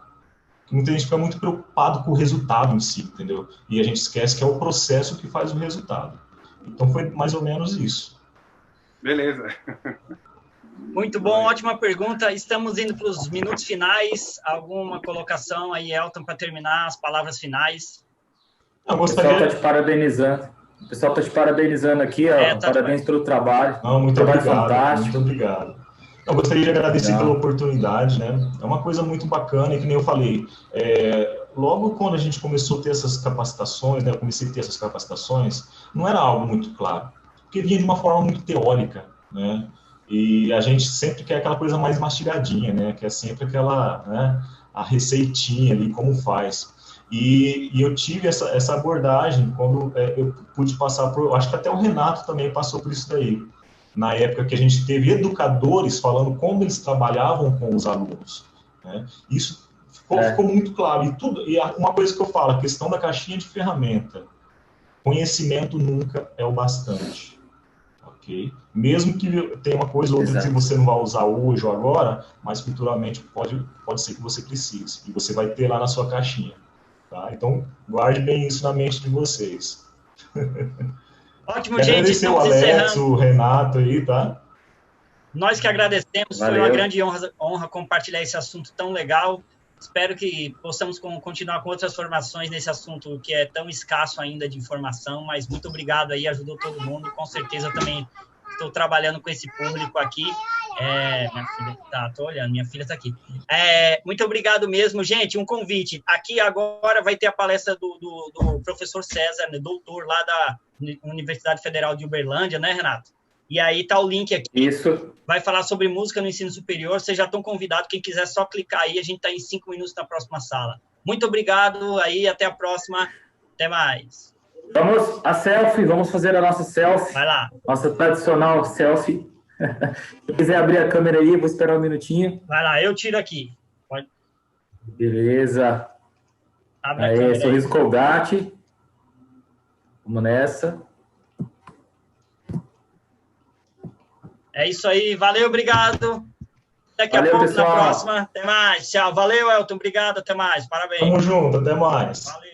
Muita gente fica muito preocupado com o resultado em si, entendeu? E a gente esquece que é o processo que faz o resultado. Então foi mais ou menos isso. Beleza. Muito bom, ótima pergunta. Estamos indo para os minutos finais. Alguma colocação aí, Elton, para terminar as palavras finais? O pessoal está te parabenizando. O pessoal está te parabenizando aqui, ó. Parabéns pelo trabalho. Não, muito trabalho obrigado. Fantástico. Muito obrigado. Eu gostaria de agradecer pela oportunidade, né? É uma coisa muito bacana, e que nem eu falei, logo quando a gente começou a ter essas capacitações, né? Eu comecei a ter essas capacitações, não era algo muito claro, porque vinha de uma forma muito teórica, né? E a gente sempre quer aquela coisa mais mastigadinha, né? Que é sempre aquela, né? A receitinha ali, como faz. E eu tive essa abordagem quando eu pude passar por... Acho que até o Renato também passou por isso daí. Na época que a gente teve educadores falando como eles trabalhavam com os alunos, né? Isso ficou muito claro. E uma coisa que eu falo, a questão da caixinha de ferramenta. Conhecimento nunca é o bastante. Okay? Mesmo que tenha uma coisa ou outra que você não vai usar hoje ou agora, mas futuramente pode ser que você precise. E você vai ter lá na sua caixinha. Tá? Então, guarde bem isso na mente de vocês. Ótimo, gente. Agradecer o Alex, o Renato aí, tá? Nós que agradecemos. Valeu. Foi uma grande honra compartilhar esse assunto tão legal. Espero que possamos continuar com outras formações nesse assunto que é tão escasso ainda de informação, mas muito obrigado aí, ajudou todo mundo. Com certeza eu também estou trabalhando com esse público aqui. Minha filha tô olhando, minha filha está aqui. Muito obrigado mesmo, gente. Um convite. Aqui agora vai ter a palestra do professor César, né, doutor lá da Universidade Federal de Uberlândia, né, Renato? E aí tá o link aqui. Isso. Vai falar sobre música no ensino superior. Vocês já estão convidados. Quem quiser só clicar aí. A gente está em 5 minutos na próxima sala. Muito obrigado. Aí, até a próxima. Até mais. Vamos a selfie. Vamos fazer a nossa selfie. Vai lá. Nossa tradicional selfie. Se quiser abrir a câmera aí, vou esperar um minutinho. Vai lá, eu tiro aqui. Pode. Beleza. Abre a câmera. Sorriso Colgate. Vamos nessa. É isso aí, valeu, obrigado. Daqui a pouco, pessoal. Na próxima. Até mais, tchau. Valeu, Elton, obrigado, até mais. Parabéns. Tamo junto, até mais. Valeu.